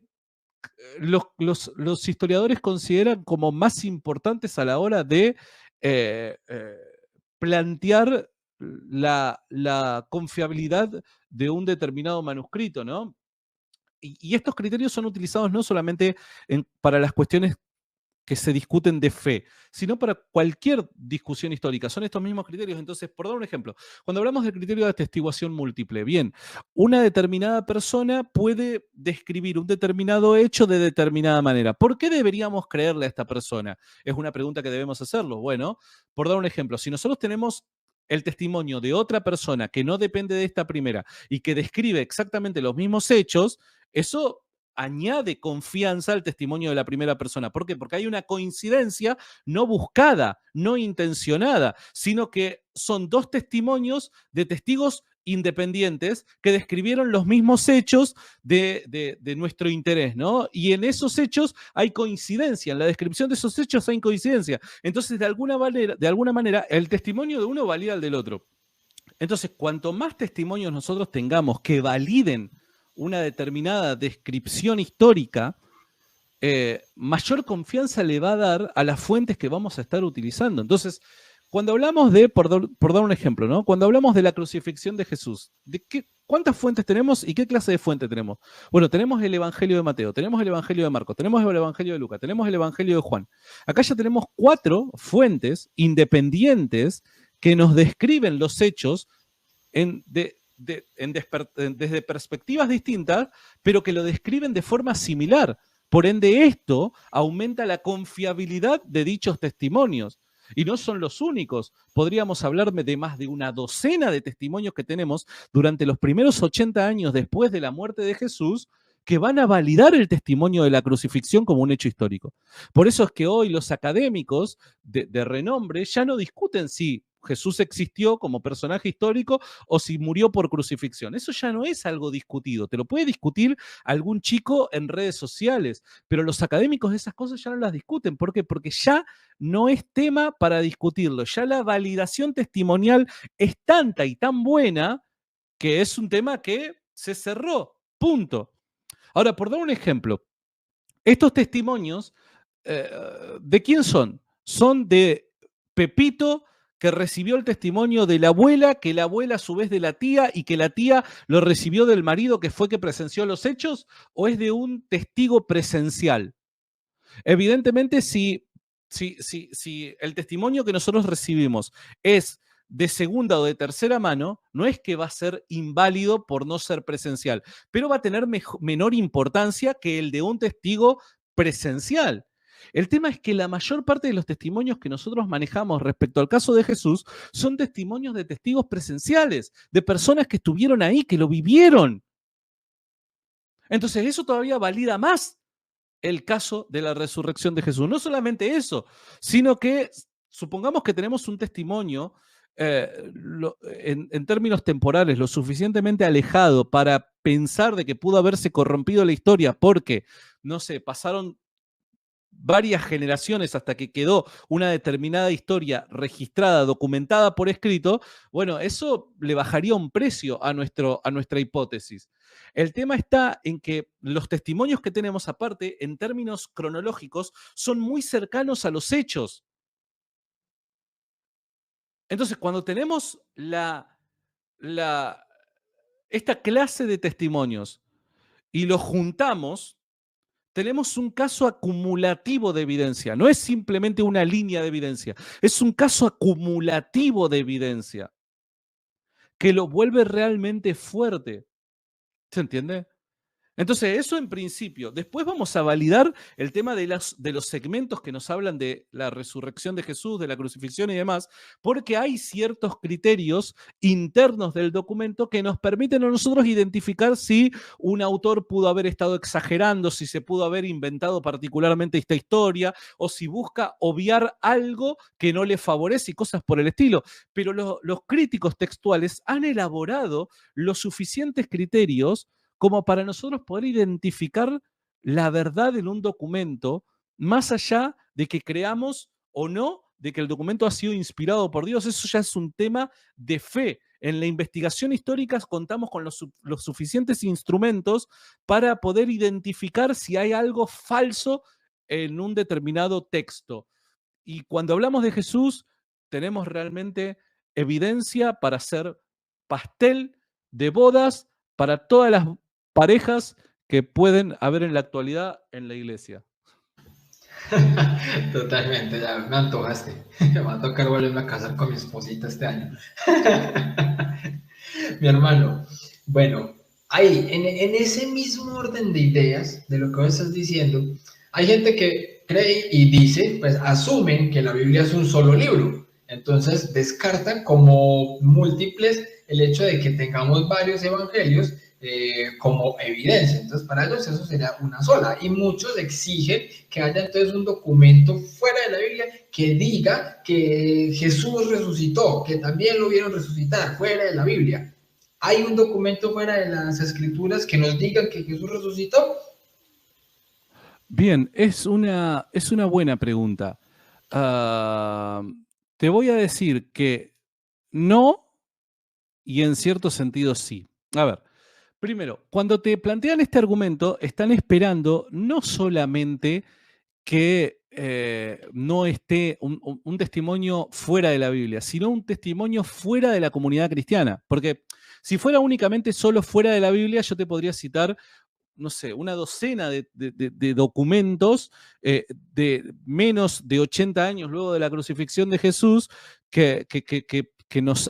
los historiadores consideran como más importantes a la hora de eh, eh, plantear la confiabilidad de un determinado manuscrito, ¿no? Y estos criterios son utilizados no solamente para las cuestiones que se discuten de fe, sino para cualquier discusión histórica. Son estos mismos criterios. Entonces, por dar un ejemplo, cuando hablamos del criterio de atestiguación múltiple, bien, una determinada persona puede describir un determinado hecho de determinada manera. ¿Por qué deberíamos creerle a esta persona? Es una pregunta que debemos hacerlo. Bueno, por dar un ejemplo, si nosotros tenemos el testimonio de otra persona que no depende de esta primera y que describe exactamente los mismos hechos, eso añade confianza al testimonio de la primera persona. ¿Por qué? Porque hay una coincidencia no buscada, no intencionada, sino que son dos testimonios de testigos independientes que describieron los mismos hechos de nuestro interés, ¿no? Y en esos hechos hay coincidencia, en la descripción de esos hechos hay coincidencia. Entonces, de alguna manera, el testimonio de uno valida al del otro. Entonces, cuanto más testimonios nosotros tengamos que validen una determinada descripción histórica, mayor confianza le va a dar a las fuentes que vamos a estar utilizando. Entonces, cuando hablamos de, por dar un ejemplo, ¿no? Cuando hablamos de la crucifixión de Jesús, ¿cuántas fuentes tenemos y qué clase de fuente tenemos? Bueno, tenemos el Evangelio de Mateo, tenemos el Evangelio de Marcos, tenemos el Evangelio de Lucas, tenemos el Evangelio de Juan. Acá ya tenemos 4 fuentes independientes que nos describen los hechos desde perspectivas distintas, pero que lo describen de forma similar. Por ende, esto aumenta la confiabilidad de dichos testimonios. Y no son los únicos. Podríamos hablarme de más de una docena de testimonios que tenemos durante los primeros 80 años después de la muerte de Jesús, que van a validar el testimonio de la crucifixión como un hecho histórico. Por eso es que hoy los académicos de renombre ya no discuten si Jesús existió como personaje histórico o si murió por crucifixión. Eso ya no es algo discutido. Te lo puede discutir algún chico en redes sociales, pero los académicos de esas cosas ya no las discuten. ¿Por qué? Porque ya no es tema para discutirlo. Ya la validación testimonial es tanta y tan buena que es un tema que se cerró. Punto. Ahora, por dar un ejemplo, estos testimonios, ¿de quién son? Son de Pepito, que recibió el testimonio de la abuela, que la abuela a su vez de la tía y que la tía lo recibió del marido que fue que presenció los hechos, o es de un testigo presencial. Evidentemente, si el testimonio que nosotros recibimos es de segunda o de tercera mano, no es que va a ser inválido por no ser presencial, pero va a tener menor importancia que el de un testigo presencial. El tema es que la mayor parte de los testimonios que nosotros manejamos respecto al caso de Jesús son testimonios de testigos presenciales, de personas que estuvieron ahí, que lo vivieron. Entonces eso todavía valida más el caso de la resurrección de Jesús. No solamente eso, sino que supongamos que tenemos un testimonio en términos temporales lo suficientemente alejado para pensar de que pudo haberse corrompido la historia porque, no sé, pasaron varias generaciones hasta que quedó una determinada historia registrada, documentada por escrito, bueno, eso le bajaría un precio a nuestra hipótesis. El tema está en que los testimonios que tenemos aparte, en términos cronológicos, son muy cercanos a los hechos. Entonces, cuando tenemos esta clase de testimonios y los juntamos, tenemos un caso acumulativo de evidencia. No es simplemente una línea de evidencia, es un caso acumulativo de evidencia que lo vuelve realmente fuerte. ¿Se entiende? Entonces, eso en principio. Después vamos a validar el tema de los segmentos que nos hablan de la resurrección de Jesús, de la crucifixión y demás, porque hay ciertos criterios internos del documento que nos permiten a nosotros identificar si un autor pudo haber estado exagerando, si se pudo haber inventado particularmente esta historia, o si busca obviar algo que no le favorece y cosas por el estilo. Pero los críticos textuales han elaborado los suficientes criterios como para nosotros poder identificar la verdad en un documento, más allá de que creamos o no de que el documento ha sido inspirado por Dios. Eso ya es un tema de fe. En la investigación histórica contamos con los suficientes instrumentos para poder identificar si hay algo falso en un determinado texto. Y cuando hablamos de Jesús, tenemos realmente evidencia para hacer pastel de bodas para todas las parejas que pueden haber en la actualidad en la iglesia. Totalmente, ya me antojaste. Me va a tocar volverme a casar con mi esposita este año. Mi hermano, bueno, ahí, en ese mismo orden de ideas de lo que vos estás diciendo, hay gente que cree y dice, pues asumen que la Biblia es un solo libro. Entonces descartan como múltiples el hecho de que tengamos varios evangelios como evidencia. Entonces, para ellos eso sería una sola. Y muchos exigen que haya entonces un documento fuera de la Biblia que diga que Jesús resucitó, que también lo vieron resucitar fuera de la Biblia. ¿Hay un documento fuera de las escrituras que nos diga que Jesús resucitó? Bien, es una buena pregunta. Te voy a decir que no y en cierto sentido sí. A ver, primero, cuando te plantean este argumento, están esperando no solamente que no esté un testimonio fuera de la Biblia, sino un testimonio fuera de la comunidad cristiana. Porque si fuera únicamente solo fuera de la Biblia, yo te podría citar, no sé, una docena de documentos de menos de 80 años luego de la crucifixión de Jesús que nos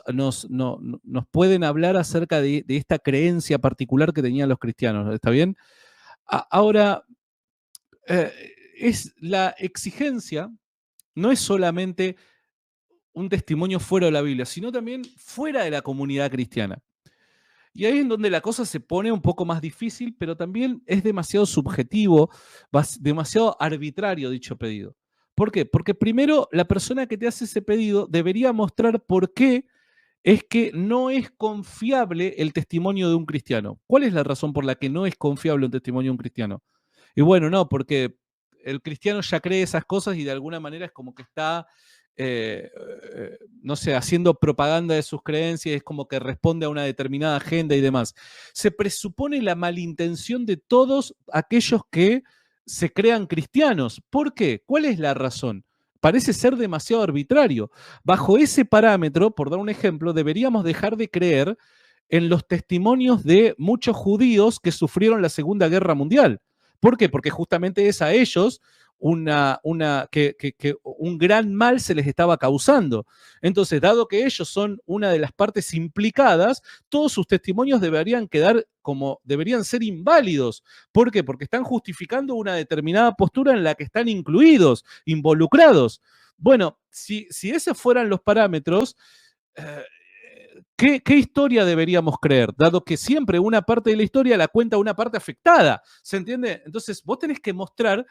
pueden hablar acerca de esta creencia particular que tenían los cristianos. ¿Está bien? Ahora, eh, es la exigencia no es solamente un testimonio fuera de la Biblia, sino también fuera de la comunidad cristiana. Y ahí es en donde la cosa se pone un poco más difícil, pero también es demasiado subjetivo, demasiado arbitrario dicho pedido. ¿Por qué? Porque primero la persona que te hace ese pedido debería mostrar por qué es que no es confiable el testimonio de un cristiano. ¿Cuál es la razón por la que no es confiable un testimonio de un cristiano? Y bueno, no, porque el cristiano ya cree esas cosas y de alguna manera es como que está, no sé, haciendo propaganda de sus creencias, es como que responde a una determinada agenda y demás. Se presupone la malintención de todos aquellos que se crean cristianos. ¿Por qué? ¿Cuál es la razón? Parece ser demasiado arbitrario. Bajo ese parámetro, por dar un ejemplo, deberíamos dejar de creer en los testimonios de muchos judíos que sufrieron la Segunda Guerra Mundial. ¿Por qué? Porque justamente es a ellos que un gran mal se les estaba causando. Entonces, dado que ellos son una de las partes implicadas, todos sus testimonios deberían ser inválidos. ¿Por qué? Porque están justificando una determinada postura en la que están incluidos, involucrados. Bueno, si esos fueran los parámetros, ¿qué historia deberíamos creer? Dado que siempre una parte de la historia la cuenta una parte afectada. ¿Se entiende? Entonces, vos tenés que mostrar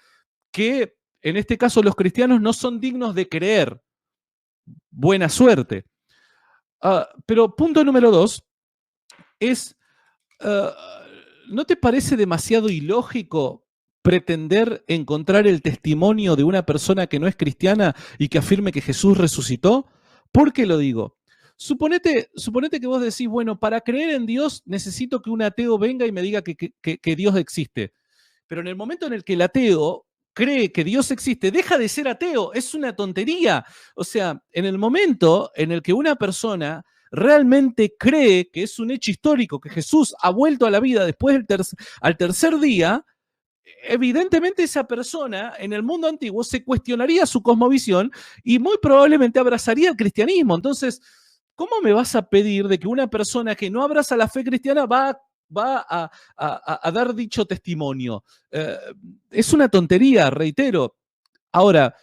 que en este caso los cristianos no son dignos de creer. Buena suerte. Pero punto número 2 es, ¿no te parece demasiado ilógico pretender encontrar el testimonio de una persona que no es cristiana y que afirme que Jesús resucitó? ¿Por qué lo digo? Suponete que vos decís, bueno, para creer en Dios necesito que un ateo venga y me diga que Dios existe. Pero en el momento en el que el ateo cree que Dios existe, deja de ser ateo, es una tontería. O sea, en el momento en el que una persona realmente cree que es un hecho histórico, que Jesús ha vuelto a la vida después al tercer día, evidentemente esa persona en el mundo antiguo se cuestionaría su cosmovisión y muy probablemente abrazaría el cristianismo. Entonces, ¿cómo me vas a pedir de que una persona que no abraza la fe cristiana va va a dar dicho testimonio? Es una tontería, reitero. Ahora,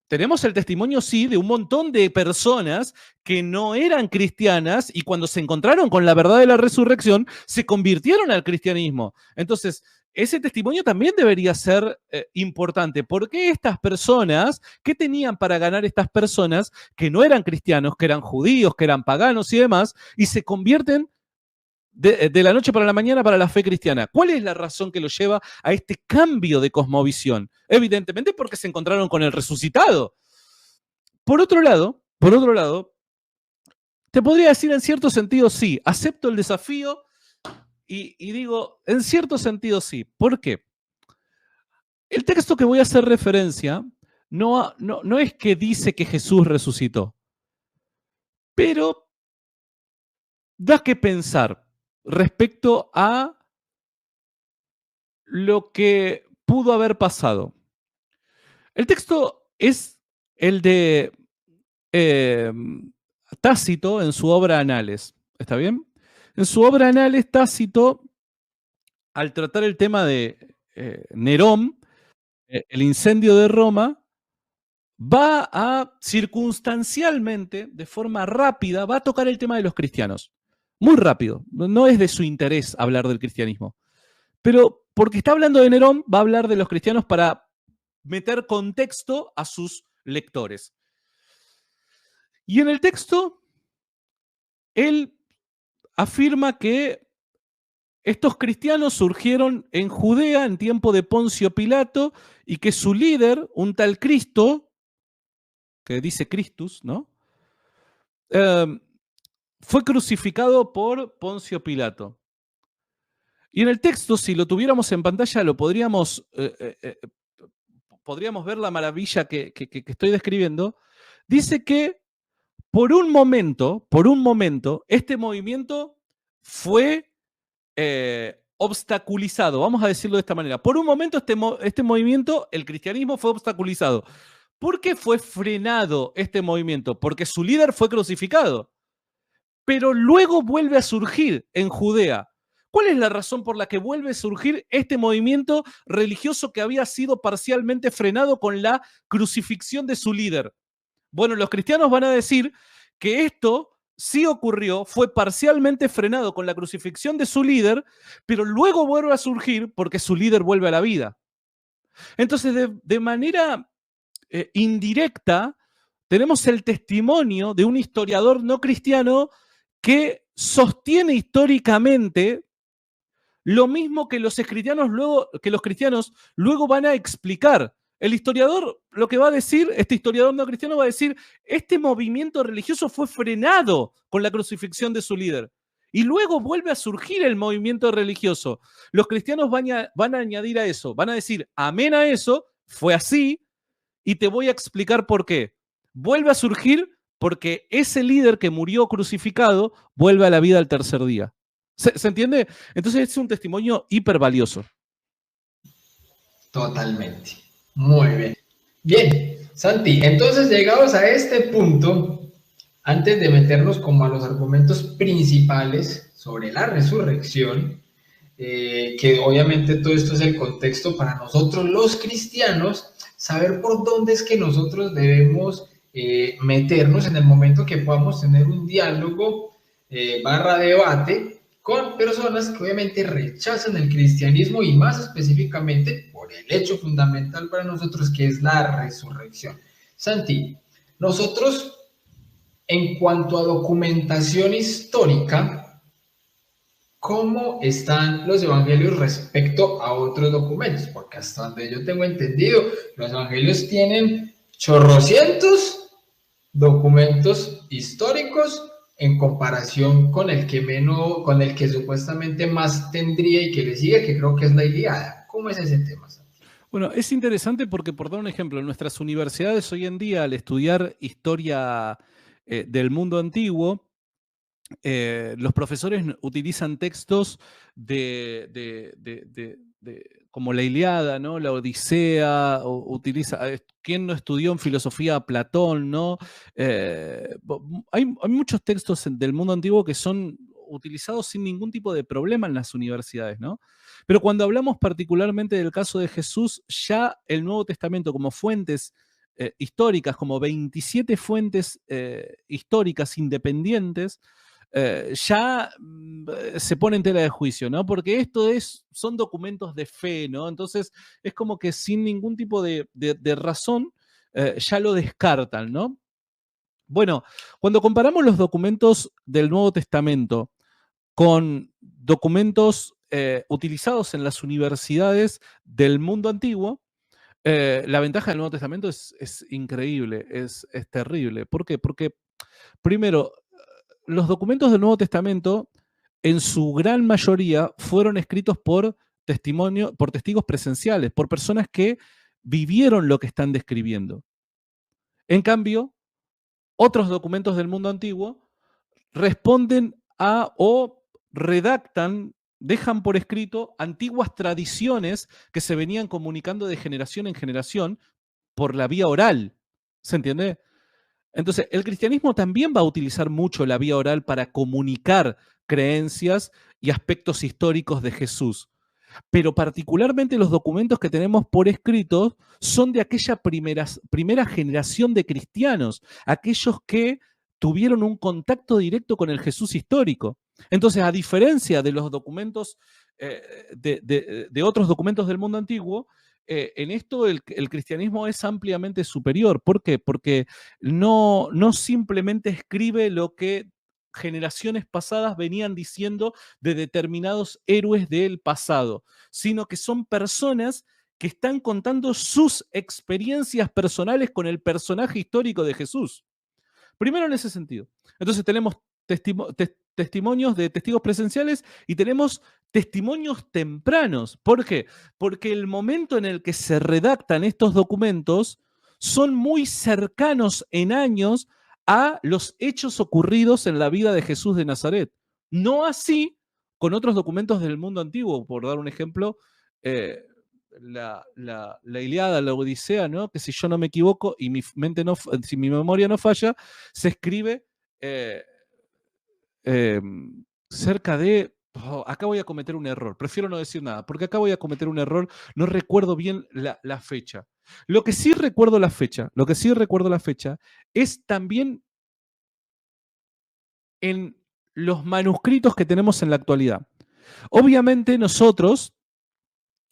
tenemos el testimonio, sí, de un montón de personas que no eran cristianas y cuando se encontraron con la verdad de la resurrección, se convirtieron al cristianismo. Entonces, ese testimonio también debería ser importante. ¿Por qué estas personas, qué tenían para ganar estas personas que no eran cristianos, que eran judíos, que eran paganos y demás, y se convierten de la noche para la mañana para la fe cristiana? ¿Cuál es la razón que los lleva a este cambio de cosmovisión? Evidentemente porque se encontraron con el resucitado. Por otro lado, te podría decir en cierto sentido sí, acepto el desafío y digo, en cierto sentido sí. ¿Por qué? El texto que voy a hacer referencia no es que dice que Jesús resucitó, pero da que pensar respecto a lo que pudo haber pasado. El texto es el de eh, Tácito en su obra Anales. ¿Está bien? En su obra Anales, Tácito, al tratar el tema de Nerón, el incendio de Roma, va a circunstancialmente, de forma rápida, va a tocar el tema de los cristianos. Muy rápido. No es de su interés hablar del cristianismo. Pero porque está hablando de Nerón, va a hablar de los cristianos para meter contexto a sus lectores. Y en el texto, él afirma que estos cristianos surgieron en Judea en tiempo de Poncio Pilato y que su líder, un tal Cristo, que dice Christus, ¿no? Fue crucificado por Poncio Pilato. Y en el texto, si lo tuviéramos en pantalla, lo podríamos ver la maravilla que estoy describiendo. Dice que por un momento, este movimiento fue obstaculizado, vamos a decirlo de esta manera. Por un momento este movimiento, el cristianismo, fue obstaculizado. ¿Por qué fue frenado este movimiento? Porque su líder fue crucificado. Pero luego vuelve a surgir en Judea. ¿Cuál es la razón por la que vuelve a surgir este movimiento religioso que había sido parcialmente frenado con la crucifixión de su líder? Bueno, los cristianos van a decir que esto sí ocurrió, fue parcialmente frenado con la crucifixión de su líder, pero luego vuelve a surgir porque su líder vuelve a la vida. Entonces, de manera indirecta, tenemos el testimonio de un historiador no cristiano que sostiene históricamente lo mismo que los cristianos luego van a explicar. El historiador lo que va a decir, este historiador no cristiano va a decir, este movimiento religioso fue frenado con la crucifixión de su líder. Y luego vuelve a surgir el movimiento religioso. Los cristianos van a añadir a eso, van a decir, amén a eso, fue así, y te voy a explicar por qué. Vuelve a surgir porque ese líder que murió crucificado vuelve a la vida al tercer día. ¿Se entiende? Entonces es un testimonio hiper valioso. Totalmente. Muy bien. Bien, Santi, entonces llegados a este punto, antes de meternos como a los argumentos principales sobre la resurrección, que obviamente todo esto es el contexto para nosotros los cristianos, saber por dónde es que nosotros debemos meternos en el momento que podamos tener un diálogo barra debate con personas que obviamente rechazan el cristianismo y más específicamente por el hecho fundamental para nosotros que es la resurrección. Santi, nosotros en cuanto a documentación histórica, ¿cómo están los evangelios respecto a otros documentos? Porque hasta donde yo tengo entendido, los evangelios tienen chorrocientos documentos históricos en comparación con el que supuestamente más tendría y que le sigue, que creo que es la Ilíada. ¿Cómo es ese tema, Santi? Bueno, es interesante porque, por dar un ejemplo, en nuestras universidades hoy en día, al estudiar historia del mundo antiguo, los profesores utilizan textos como la Ilíada, ¿no? La Odisea, ¿quién no estudió en filosofía a Platón, ¿no? Hay muchos textos del mundo antiguo que son utilizados sin ningún tipo de problema en las universidades, ¿no? Pero cuando hablamos particularmente del caso de Jesús, ya el Nuevo Testamento como fuentes históricas, como 27 fuentes históricas independientes, ya se pone en tela de juicio, ¿no? Porque son documentos de fe, ¿no? Entonces es como que sin ningún tipo de razón ya lo descartan, ¿no? Bueno, cuando comparamos los documentos del Nuevo Testamento con documentos utilizados en las universidades del mundo antiguo, la ventaja del Nuevo Testamento es increíble, es terrible. ¿Por qué? Porque, primero, los documentos del Nuevo Testamento, en su gran mayoría, fueron escritos por testigos presenciales, por personas que vivieron lo que están describiendo. En cambio, otros documentos del mundo antiguo responden a o redactan, dejan por escrito antiguas tradiciones que se venían comunicando de generación en generación por la vía oral. ¿Se entiende? Entonces, el cristianismo también va a utilizar mucho la vía oral para comunicar creencias y aspectos históricos de Jesús. Pero particularmente los documentos que tenemos por escrito son de aquella primera generación de cristianos, aquellos que tuvieron un contacto directo con el Jesús histórico. Entonces, a diferencia de los documentos, de otros documentos del mundo antiguo, en esto el cristianismo es ampliamente superior. ¿Por qué? Porque no simplemente escribe lo que generaciones pasadas venían diciendo de determinados héroes del pasado, sino que son personas que están contando sus experiencias personales con el personaje histórico de Jesús. Primero en ese sentido. Entonces tenemos testimonios de testigos presenciales y tenemos testimonios tempranos. ¿Por qué? Porque el momento en el que se redactan estos documentos son muy cercanos en años a los hechos ocurridos en la vida de Jesús de Nazaret. No así con otros documentos del mundo antiguo, por dar un ejemplo, la Ilíada, la Odisea, ¿no? Que si yo no me equivoco y si mi memoria no falla, se escribe eh, eh, cerca de... acá voy a cometer un error, prefiero no decir nada, porque acá voy a cometer un error, no recuerdo bien la fecha. Lo que sí recuerdo la fecha es también en los manuscritos que tenemos en la actualidad. Obviamente nosotros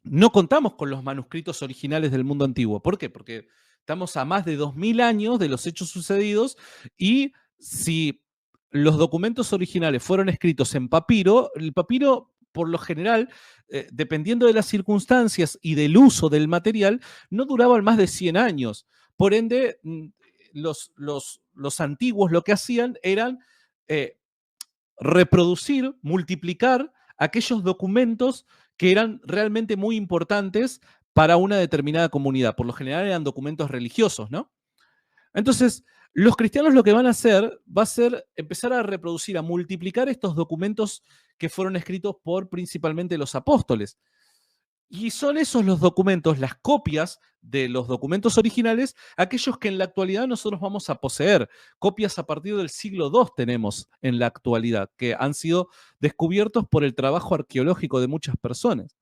no contamos con los manuscritos originales del mundo antiguo. ¿Por qué? Porque estamos a más de 2000 años de los hechos sucedidos y si los documentos originales fueron escritos en papiro, el papiro por lo general, dependiendo de las circunstancias y del uso del material, no duraban más de 100 años. Por ende, los antiguos lo que hacían eran eh, reproducir, multiplicar aquellos documentos que eran realmente muy importantes para una determinada comunidad. Por lo general eran documentos religiosos, ¿no? Entonces, los cristianos lo que van a hacer va a ser empezar a reproducir, a multiplicar estos documentos que fueron escritos por principalmente los apóstoles. Y son esos los documentos, las copias de los documentos originales, aquellos que en la actualidad nosotros vamos a poseer. Copias a partir del siglo II tenemos en la actualidad, que han sido descubiertos por el trabajo arqueológico de muchas personas.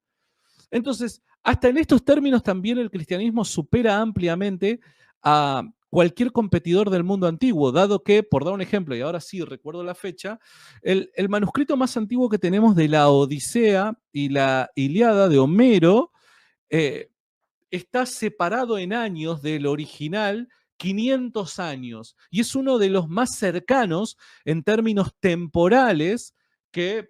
Entonces, hasta en estos términos también el cristianismo supera ampliamente a cualquier competidor del mundo antiguo, dado que, por dar un ejemplo, y ahora sí recuerdo la fecha, el manuscrito más antiguo que tenemos de la Odisea y la Ilíada de Homero eh, está separado en años del original 500 años y es uno de los más cercanos en términos temporales que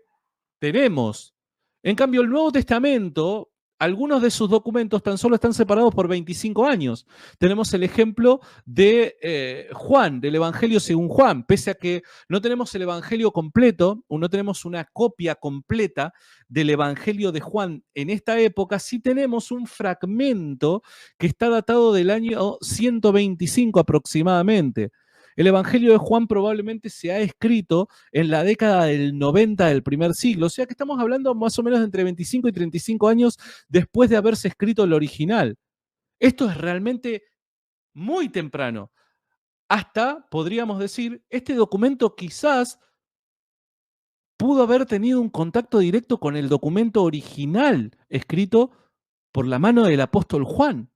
tenemos. En cambio, el Nuevo Testamento, algunos de sus documentos tan solo están separados por 25 años. Tenemos el ejemplo de Juan, del Evangelio según Juan. Pese a que no tenemos el Evangelio completo, o no tenemos una copia completa del Evangelio de Juan en esta época, sí tenemos un fragmento que está datado del año 125 aproximadamente. El Evangelio de Juan probablemente se ha escrito en la década del 90 del primer siglo, o sea que estamos hablando más o menos de entre 25 y 35 años después de haberse escrito el original. Esto es realmente muy temprano. Hasta, podríamos decir, este documento quizás pudo haber tenido un contacto directo con el documento original escrito por la mano del apóstol Juan.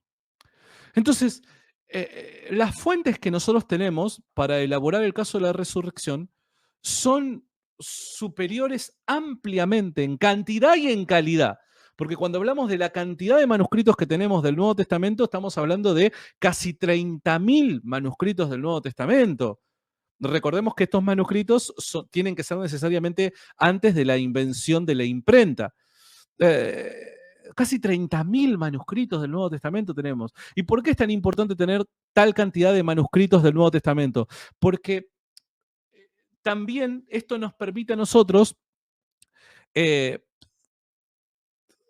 Entonces, las fuentes que nosotros tenemos para elaborar el caso de la resurrección son superiores ampliamente en cantidad y en calidad. Porque cuando hablamos de la cantidad de manuscritos que tenemos del Nuevo Testamento, estamos hablando de casi 30.000 manuscritos del Nuevo Testamento. Recordemos que estos manuscritos tienen que ser necesariamente antes de la invención de la imprenta. Casi 30.000 manuscritos del Nuevo Testamento tenemos. ¿Y por qué es tan importante tener tal cantidad de manuscritos del Nuevo Testamento? Porque también esto nos permite a nosotros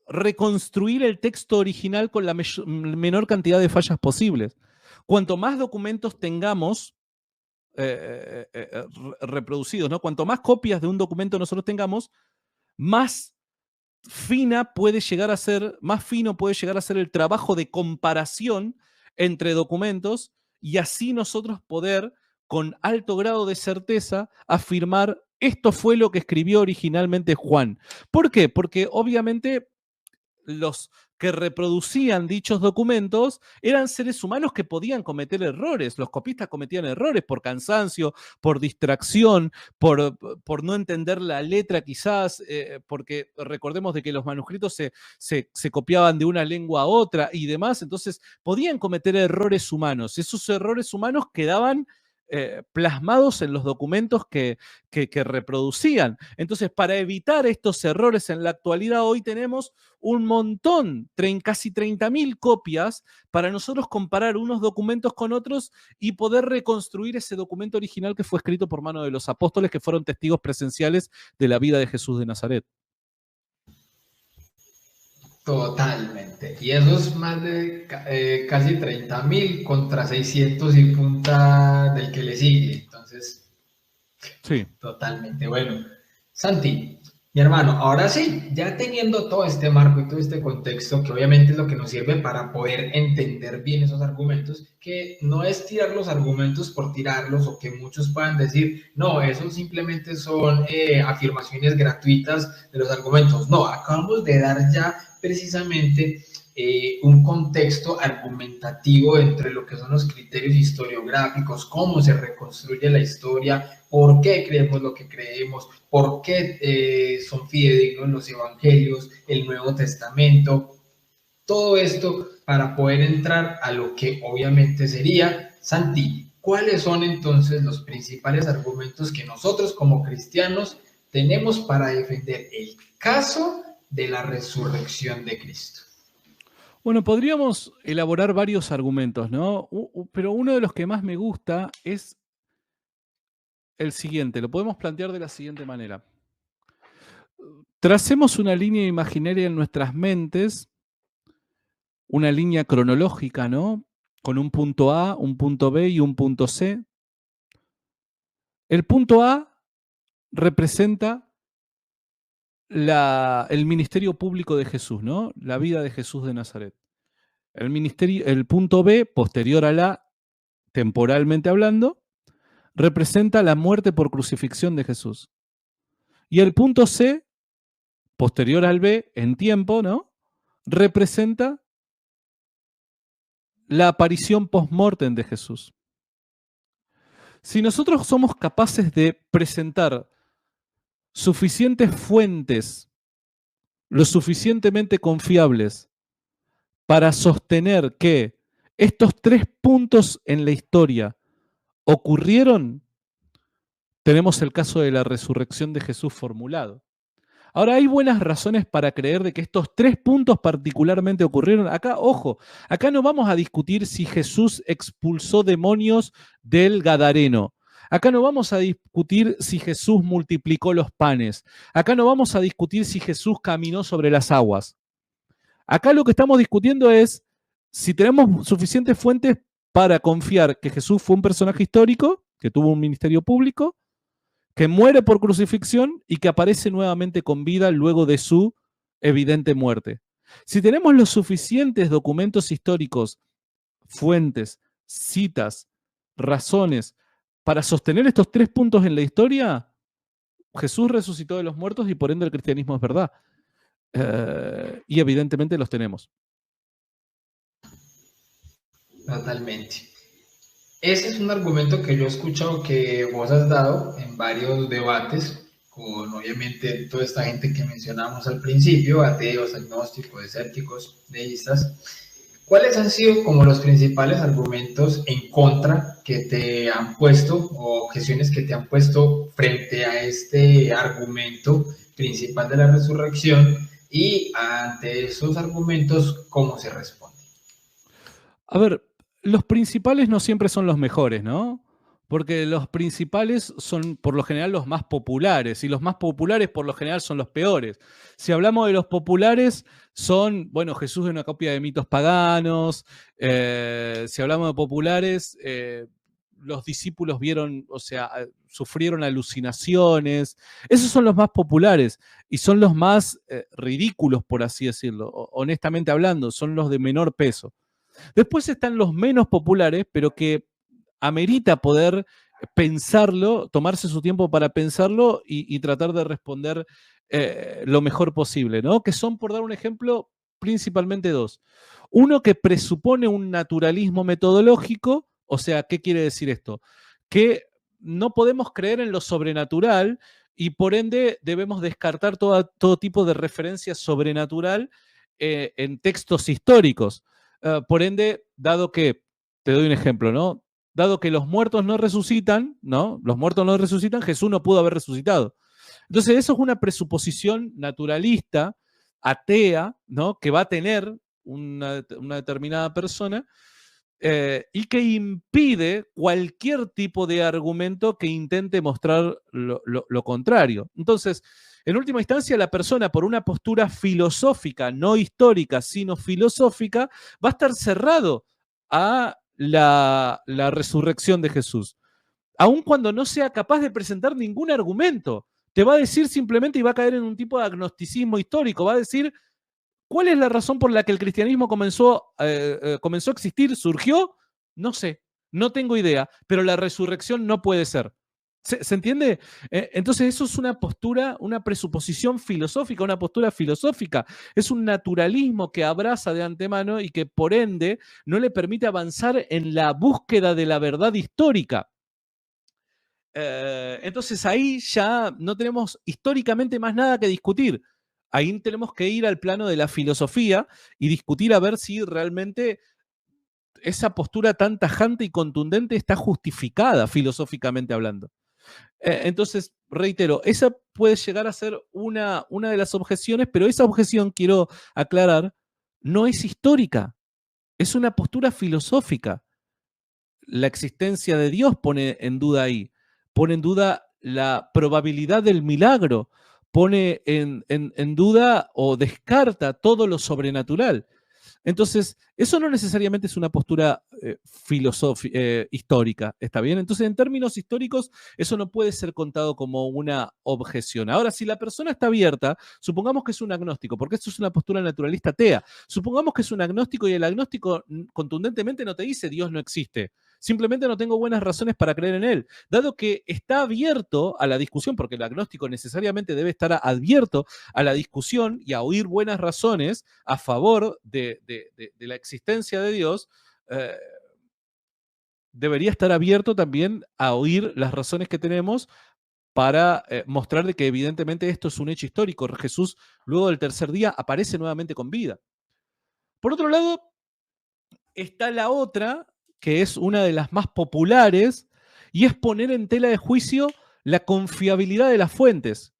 reconstruir el texto original con la menor cantidad de fallas posibles. Cuanto más documentos tengamos reproducidos, ¿no? Cuanto más copias de un documento nosotros tengamos, más fino puede llegar a ser el trabajo de comparación entre documentos y así nosotros poder, con alto grado de certeza, afirmar esto fue lo que escribió originalmente Juan. ¿Por qué? Porque obviamente los que reproducían dichos documentos eran seres humanos que podían cometer errores. Los copistas cometían errores por cansancio, por distracción, por no entender la letra quizás, porque recordemos de que los manuscritos se copiaban de una lengua a otra y demás, entonces podían cometer errores humanos. Esos errores humanos quedaban plasmados en los documentos que reproducían. Entonces, para evitar estos errores en la actualidad, hoy tenemos un montón, casi 30.000 copias para nosotros comparar unos documentos con otros y poder reconstruir ese documento original que fue escrito por mano de los apóstoles que fueron testigos presenciales de la vida de Jesús de Nazaret. Totalmente. Y esos más de casi 30.000 contra 600 y punta del que le sigue. Entonces, sí. Totalmente. Bueno, Santi, mi hermano, ahora sí, ya teniendo todo este marco y todo este contexto, que obviamente es lo que nos sirve para poder entender bien esos argumentos, que no es tirar los argumentos por tirarlos o que muchos puedan decir, no, eso simplemente son afirmaciones gratuitas de los argumentos. No, acabamos de dar ya precisamente un contexto argumentativo entre lo que son los criterios historiográficos, cómo se reconstruye la historia, por qué creemos lo que creemos, por qué son fidedignos los evangelios, el Nuevo Testamento, todo esto para poder entrar a lo que obviamente sería, Santi, ¿cuáles son entonces los principales argumentos que nosotros como cristianos tenemos para defender el caso de la resurrección de Cristo? Bueno, podríamos elaborar varios argumentos, ¿no? Pero uno de los que más me gusta es el siguiente. Lo podemos plantear de la siguiente manera. Tracemos una línea imaginaria en nuestras mentes, una línea cronológica, ¿no? Con un punto A, un punto B y un punto C. El punto A representa el ministerio público de Jesús, ¿no? La vida de Jesús de Nazaret. El punto B, posterior a la, temporalmente hablando, representa la muerte por crucifixión de Jesús. Y el punto C, posterior al B, en tiempo, ¿no? Representa la aparición post-mortem de Jesús. Si nosotros somos capaces de presentar suficientes fuentes, lo suficientemente confiables, para sostener que estos 3 puntos en la historia ocurrieron, tenemos el caso de la resurrección de Jesús formulado. Ahora, hay buenas razones para creer de que estos 3 puntos particularmente ocurrieron. Acá, ojo, acá no vamos a discutir si Jesús expulsó demonios del Gadareno. Acá no vamos a discutir si Jesús multiplicó los panes. Acá no vamos a discutir si Jesús caminó sobre las aguas. Acá lo que estamos discutiendo es si tenemos suficientes fuentes para confiar que Jesús fue un personaje histórico, que tuvo un ministerio público, que muere por crucifixión y que aparece nuevamente con vida luego de su evidente muerte. Si tenemos los suficientes documentos históricos, fuentes, citas, razones para sostener estos 3 puntos en la historia, Jesús resucitó de los muertos y por ende el cristianismo es verdad. Y evidentemente los tenemos. Totalmente. Ese es un argumento que yo he escuchado que vos has dado en varios debates con obviamente toda esta gente que mencionamos al principio, ateos, agnósticos, escépticos, deístas. ¿Cuáles han sido como los principales argumentos en contra que te han puesto o objeciones que te han puesto frente a este argumento principal de la resurrección y ante esos argumentos, cómo se responde? A ver, los principales no siempre son los mejores, ¿no? Porque los principales son por lo general los más populares y los más populares por lo general son los peores. Si hablamos de los populares, son, bueno, Jesús es una copia de mitos paganos. Si hablamos de populares, los discípulos vieron, o sea, sufrieron alucinaciones. Esos son los más populares y son los más ridículos, por así decirlo. Honestamente hablando, son los de menor peso. Después están los menos populares, pero que amerita poder pensarlo, tomarse su tiempo para pensarlo y tratar de responder lo mejor posible, ¿no? Que son, por dar un ejemplo, principalmente dos. Uno que presupone un naturalismo metodológico, o sea, ¿qué quiere decir esto? Que no podemos creer en lo sobrenatural y por ende debemos descartar todo tipo de referencia sobrenatural en textos históricos. Por ende, dado que, te doy un ejemplo, ¿no? Dado que los muertos no resucitan, ¿no? Los muertos no resucitan, Jesús no pudo haber resucitado. Entonces, eso es una presuposición naturalista, atea, ¿no? Que va a tener una determinada persona y que impide cualquier tipo de argumento que intente mostrar lo contrario. Entonces, en última instancia, la persona, por una postura filosófica, no histórica, sino filosófica, va a estar cerrado a la resurrección de Jesús. Aun cuando no sea capaz de presentar ningún argumento, te va a decir simplemente y va a caer en un tipo de agnosticismo histórico, va a decir, ¿cuál es la razón por la que el cristianismo comenzó a existir? ¿Surgió? No sé, no tengo idea, pero la resurrección no puede ser. ¿Se entiende? Entonces eso es una postura, una presuposición filosófica, una postura filosófica. Es un naturalismo que abraza de antemano y que por ende no le permite avanzar en la búsqueda de la verdad histórica. Entonces ahí ya no tenemos históricamente más nada que discutir. Ahí tenemos que ir al plano de la filosofía y discutir a ver si realmente esa postura tan tajante y contundente está justificada filosóficamente hablando. Entonces, reitero, esa puede llegar a ser una de las objeciones, pero esa objeción, quiero aclarar, no es histórica, es una postura filosófica. La existencia de Dios pone en duda ahí, pone en duda la probabilidad del milagro, pone en duda o descarta todo lo sobrenatural. Entonces, eso no necesariamente es una postura histórica, ¿está bien? Entonces, en términos históricos, eso no puede ser contado como una objeción. Ahora, si la persona está abierta, supongamos que es un agnóstico, porque esto es una postura naturalista atea, supongamos que es un agnóstico y el agnóstico contundentemente no te dice Dios no existe. Simplemente no tengo buenas razones para creer en él. Dado que está abierto a la discusión, porque el agnóstico necesariamente debe estar abierto a la discusión y a oír buenas razones a favor de la existencia de Dios, debería estar abierto también a oír las razones que tenemos para mostrar de que evidentemente esto es un hecho histórico. Jesús, luego del tercer día, aparece nuevamente con vida. Por otro lado, está la otra, que es una de las más populares, y es poner en tela de juicio la confiabilidad de las fuentes.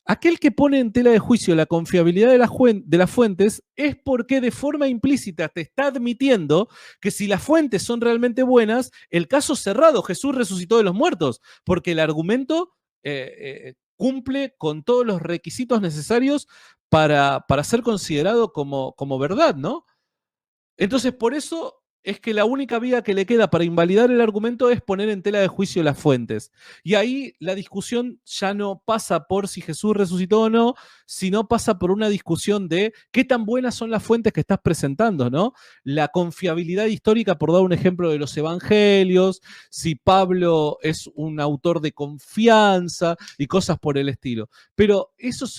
Aquel que pone en tela de juicio la confiabilidad de las fuentes es porque de forma implícita te está admitiendo que si las fuentes son realmente buenas, el caso cerrado, Jesús resucitó de los muertos, porque el argumento cumple con todos los requisitos necesarios para ser considerado como verdad, ¿no? Entonces, por eso es que la única vía que le queda para invalidar el argumento es poner en tela de juicio las fuentes. Y ahí la discusión ya no pasa por si Jesús resucitó o no, sino pasa por una discusión de qué tan buenas son las fuentes que estás presentando, ¿no? La confiabilidad histórica, por dar un ejemplo de los evangelios, si Pablo es un autor de confianza y cosas por el estilo. Pero esos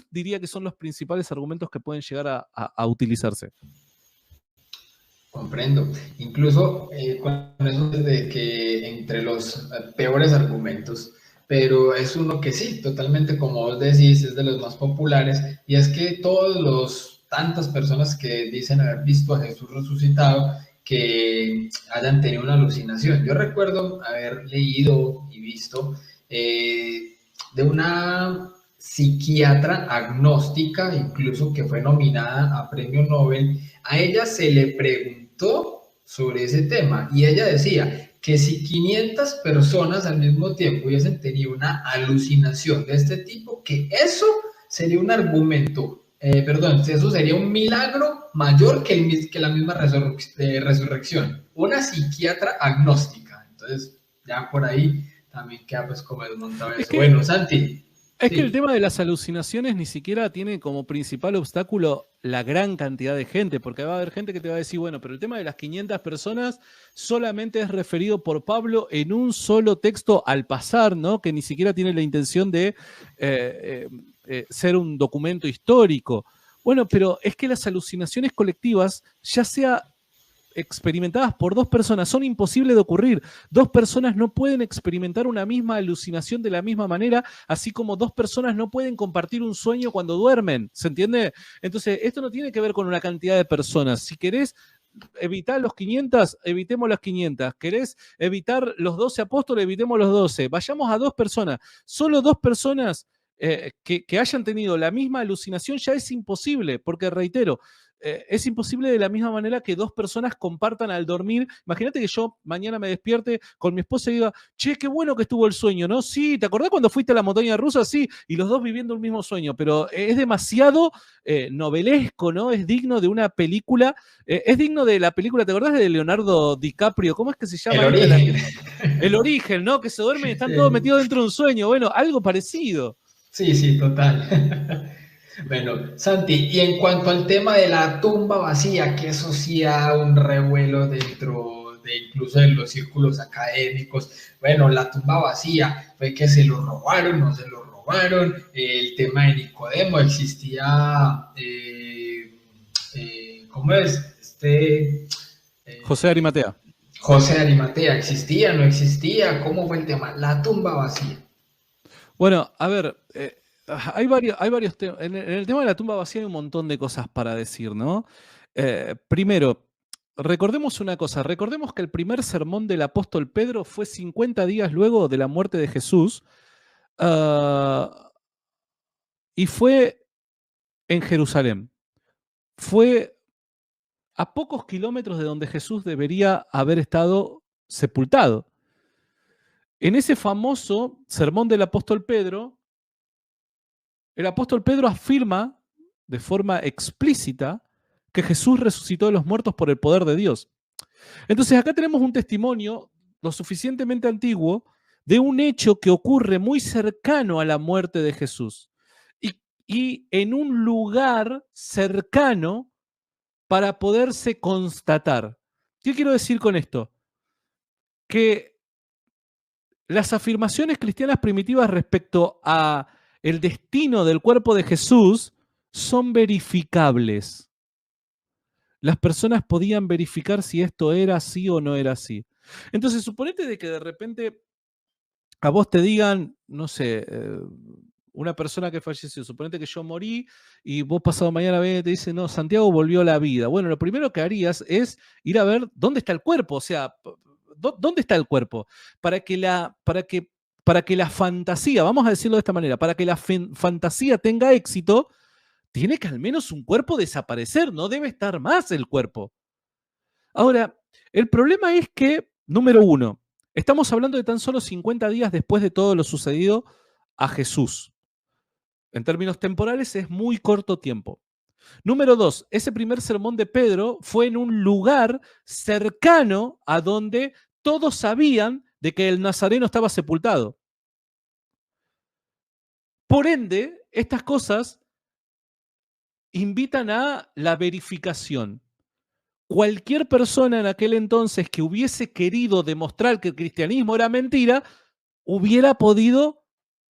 diría que son los principales argumentos que pueden llegar a utilizarse. Comprendo. Incluso con eso de que entre los peores argumentos, pero es uno que sí, totalmente como vos decís, es de los más populares, y es que tantas personas que dicen haber visto a Jesús resucitado, que hayan tenido una alucinación. Yo recuerdo haber leído y visto de una psiquiatra agnóstica, incluso que fue nominada a premio Nobel. A ella se le preguntó sobre ese tema y ella decía que si 500 personas al mismo tiempo hubiesen tenido una alucinación de este tipo, que eso sería un argumento, eso sería un milagro mayor que la misma resurrección. Una psiquiatra agnóstica. Entonces, ya por ahí también queda pues como desmontado eso. Bueno, Santi. Es que el tema de las alucinaciones ni siquiera tiene como principal obstáculo la gran cantidad de gente, porque va a haber gente que te va a decir, bueno, pero el tema de las 500 personas solamente es referido por Pablo en un solo texto al pasar, ¿no? Que ni siquiera tiene la intención de ser un documento histórico. Bueno, pero es que las alucinaciones colectivas, ya sea experimentadas por dos personas son imposibles de ocurrir. Dos personas no pueden experimentar una misma alucinación de la misma manera, así como dos personas no pueden compartir un sueño cuando duermen. ¿Se entiende? Entonces, esto no tiene que ver con una cantidad de personas. Si querés evitar los 500, evitemos las 500. ¿Querés evitar los 12 apóstoles? Evitemos los 12. Vayamos a dos personas. Solo dos personas que hayan tenido la misma alucinación ya es imposible, porque reitero, es imposible de la misma manera que dos personas compartan al dormir. Imagínate que yo mañana me despierte con mi esposa y diga, che, qué bueno que estuvo el sueño, ¿no? Sí, ¿te acordás cuando fuiste a la montaña rusa? Sí, y los dos viviendo el mismo sueño, pero es demasiado novelesco, ¿no? Es digno de una película, es digno de la película, ¿te acordás de Leonardo DiCaprio? ¿Cómo es que se llama? El origen. El origen, ¿no? Que se duermen y están todos metidos dentro de un sueño. Bueno, algo parecido. Sí, total. Bueno, Santi, y en cuanto al tema de la tumba vacía, que eso sí da un revuelo dentro de incluso de los círculos académicos. Bueno, la tumba vacía, fue que se lo robaron, no se lo robaron. El tema de Nicodemo, existía, ¿cómo es? José Arimatea. José Arimatea, ¿existía, no existía? ¿Cómo fue el tema? La tumba vacía. Bueno, a ver, hay varios temas. En el tema de la tumba vacía hay un montón de cosas para decir, ¿no? Primero, recordemos una cosa, recordemos que el primer sermón del apóstol Pedro fue 50 días luego de la muerte de Jesús y fue en Jerusalén. Fue a pocos kilómetros de donde Jesús debería haber estado sepultado. En ese famoso sermón del apóstol Pedro, el apóstol Pedro afirma de forma explícita que Jesús resucitó de los muertos por el poder de Dios. Entonces acá tenemos un testimonio lo suficientemente antiguo de un hecho que ocurre muy cercano a la muerte de Jesús y en un lugar cercano para poderse constatar. ¿Qué quiero decir con esto? Que las afirmaciones cristianas primitivas respecto a el destino del cuerpo de Jesús son verificables. Las personas podían verificar si esto era así o no era así. Entonces, suponete de que de repente a vos te digan, no sé, una persona que falleció, suponete que yo morí y vos pasado mañana ven y te dicen, no, Santiago volvió a la vida. Bueno, lo primero que harías es ir a ver dónde está el cuerpo, o sea, ¿dónde está el cuerpo? Para que la fantasía, vamos a decirlo de esta manera, para que la fantasía tenga éxito, tiene que al menos un cuerpo desaparecer, no debe estar más el cuerpo. Ahora, el problema es que, número uno, estamos hablando de tan solo 50 días después de todo lo sucedido a Jesús. En términos temporales es muy corto tiempo. Número 2, ese primer sermón de Pedro fue en un lugar cercano a donde todos sabían de que el Nazareno estaba sepultado. Por ende, estas cosas invitan a la verificación. Cualquier persona en aquel entonces que hubiese querido demostrar que el cristianismo era mentira, hubiera podido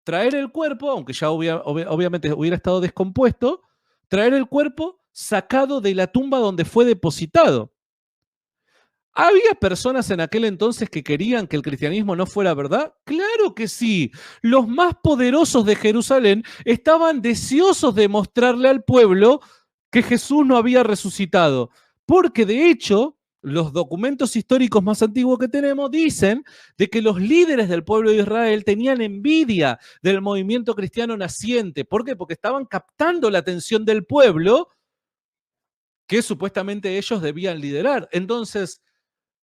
traer el cuerpo, aunque ya obviamente hubiera estado descompuesto, traer el cuerpo sacado de la tumba donde fue depositado. ¿Había personas en aquel entonces que querían que el cristianismo no fuera verdad? Claro que sí. Los más poderosos de Jerusalén estaban deseosos de mostrarle al pueblo que Jesús no había resucitado. Porque de hecho, los documentos históricos más antiguos que tenemos dicen de que los líderes del pueblo de Israel tenían envidia del movimiento cristiano naciente. ¿Por qué? Porque estaban captando la atención del pueblo que supuestamente ellos debían liderar. Entonces,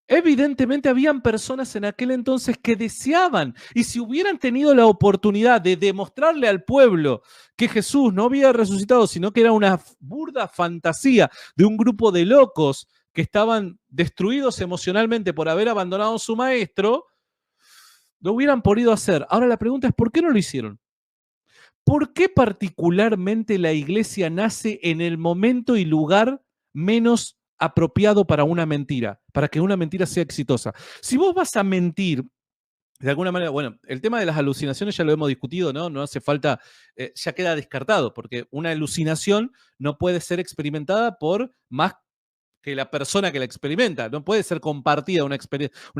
evidentemente habían personas en aquel entonces que deseaban, y si hubieran tenido la oportunidad de demostrarle al pueblo que Jesús no había resucitado, sino que era una burda fantasía de un grupo de locos que estaban destruidos emocionalmente por haber abandonado a su maestro, lo hubieran podido hacer. Ahora la pregunta es, ¿por qué no lo hicieron? ¿Por qué particularmente la iglesia nace en el momento y lugar menos apropiado para una mentira, para que una mentira sea exitosa? Si vos vas a mentir, de alguna manera, bueno, el tema de las alucinaciones ya lo hemos discutido, ¿no? No hace falta, ya queda descartado, porque una alucinación no puede ser experimentada por más que la persona que la experimenta, no puede ser compartida una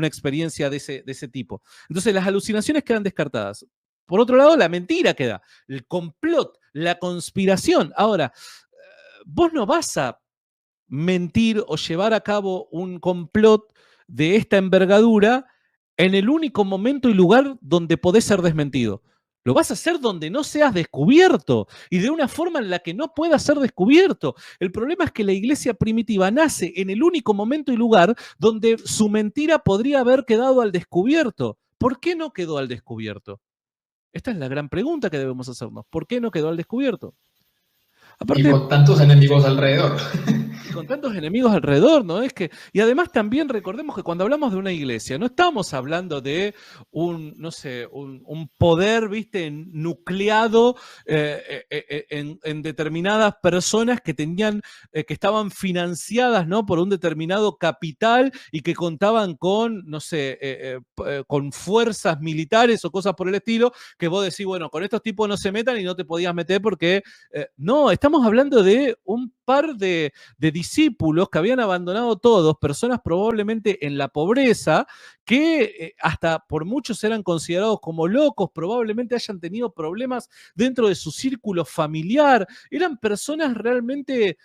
experiencia de ese tipo. Entonces las alucinaciones quedan descartadas. Por otro lado, la mentira queda, el complot, la conspiración. Ahora, vos no vas a mentir o llevar a cabo un complot de esta envergadura en el único momento y lugar donde podés ser desmentido. Lo vas a hacer donde no seas descubierto y de una forma en la que no pueda ser descubierto. El problema es que la iglesia primitiva nace en el único momento y lugar donde su mentira podría haber quedado al descubierto. ¿Por qué no quedó al descubierto? Esta es la gran pregunta que debemos hacernos. ¿Por qué no quedó al descubierto? Y Aparte, con tantos enemigos alrededor. y con tantos enemigos alrededor, ¿no? Es que, y además también recordemos que cuando hablamos de una iglesia, no estamos hablando de no sé, un poder, ¿viste? Nucleado en determinadas personas que tenían, que estaban financiadas, ¿no? Por un determinado capital y que contaban con, no sé, con fuerzas militares o cosas por el estilo, que vos decís, bueno, con estos tipos no se metan y no te podías meter porque, no, estamos hablando de un par de discípulos que habían abandonado todos, personas probablemente en la pobreza, que hasta por muchos eran considerados como locos, probablemente hayan tenido problemas dentro de su círculo familiar, eran personas realmente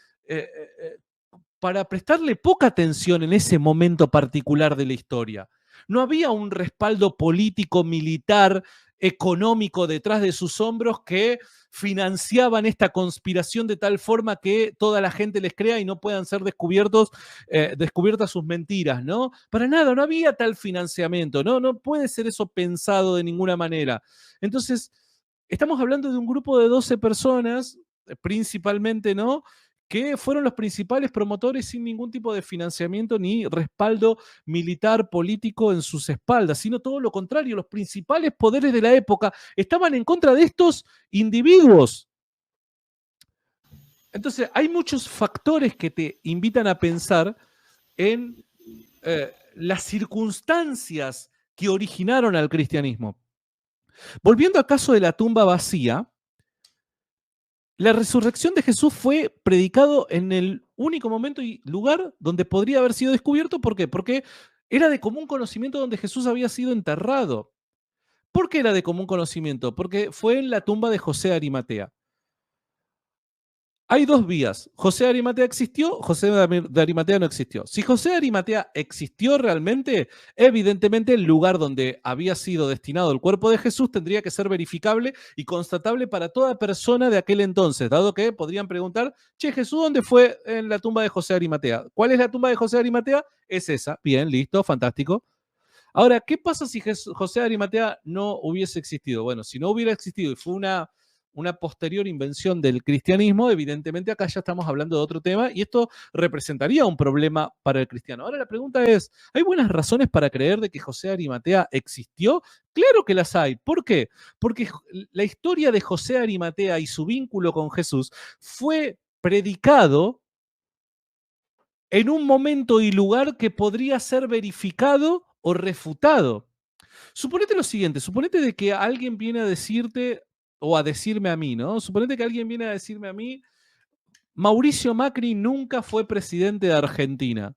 para prestarle poca atención en ese momento particular de la historia. No había un respaldo político, militar, económico detrás de sus hombros que financiaban esta conspiración de tal forma que toda la gente les crea y no puedan ser descubiertas sus mentiras, ¿no? Para nada, no había tal financiamiento, ¿no? No puede ser eso pensado de ninguna manera. Entonces, estamos hablando de un grupo de 12 personas, principalmente, ¿no? Que fueron los principales promotores sin ningún tipo de financiamiento ni respaldo militar, político en sus espaldas, sino todo lo contrario, los principales poderes de la época estaban en contra de estos individuos. Entonces, hay muchos factores que te invitan a pensar en las circunstancias que originaron al cristianismo. Volviendo al caso de la tumba vacía, la resurrección de Jesús fue predicado en el único momento y lugar donde podría haber sido descubierto. ¿Por qué? Porque era de común conocimiento donde Jesús había sido enterrado. ¿Por qué era de común conocimiento? Porque fue en la tumba de José de Arimatea. Hay dos vías. ¿José de Arimatea existió? ¿José de Arimatea no existió? Si José de Arimatea existió realmente, evidentemente el lugar donde había sido destinado el cuerpo de Jesús tendría que ser verificable y constatable para toda persona de aquel entonces, dado que podrían preguntar, che, Jesús, ¿dónde fue en la tumba de José de Arimatea? ¿Cuál es la tumba de José de Arimatea? Es esa. Bien, listo, fantástico. Ahora, ¿qué pasa si José de Arimatea no hubiese existido? Bueno, si no hubiera existido y fue una posterior invención del cristianismo, evidentemente acá ya estamos hablando de otro tema y esto representaría un problema para el cristiano. Ahora la pregunta es, ¿hay buenas razones para creer de que José de Arimatea existió? Claro que las hay. ¿Por qué? Porque la historia de José de Arimatea y su vínculo con Jesús fue predicado en un momento y lugar que podría ser verificado o refutado. Suponete lo siguiente, suponete de que alguien viene a decirte o a decirme a mí, ¿no? Suponete que alguien viene a decirme a mí, Mauricio Macri nunca fue presidente de Argentina.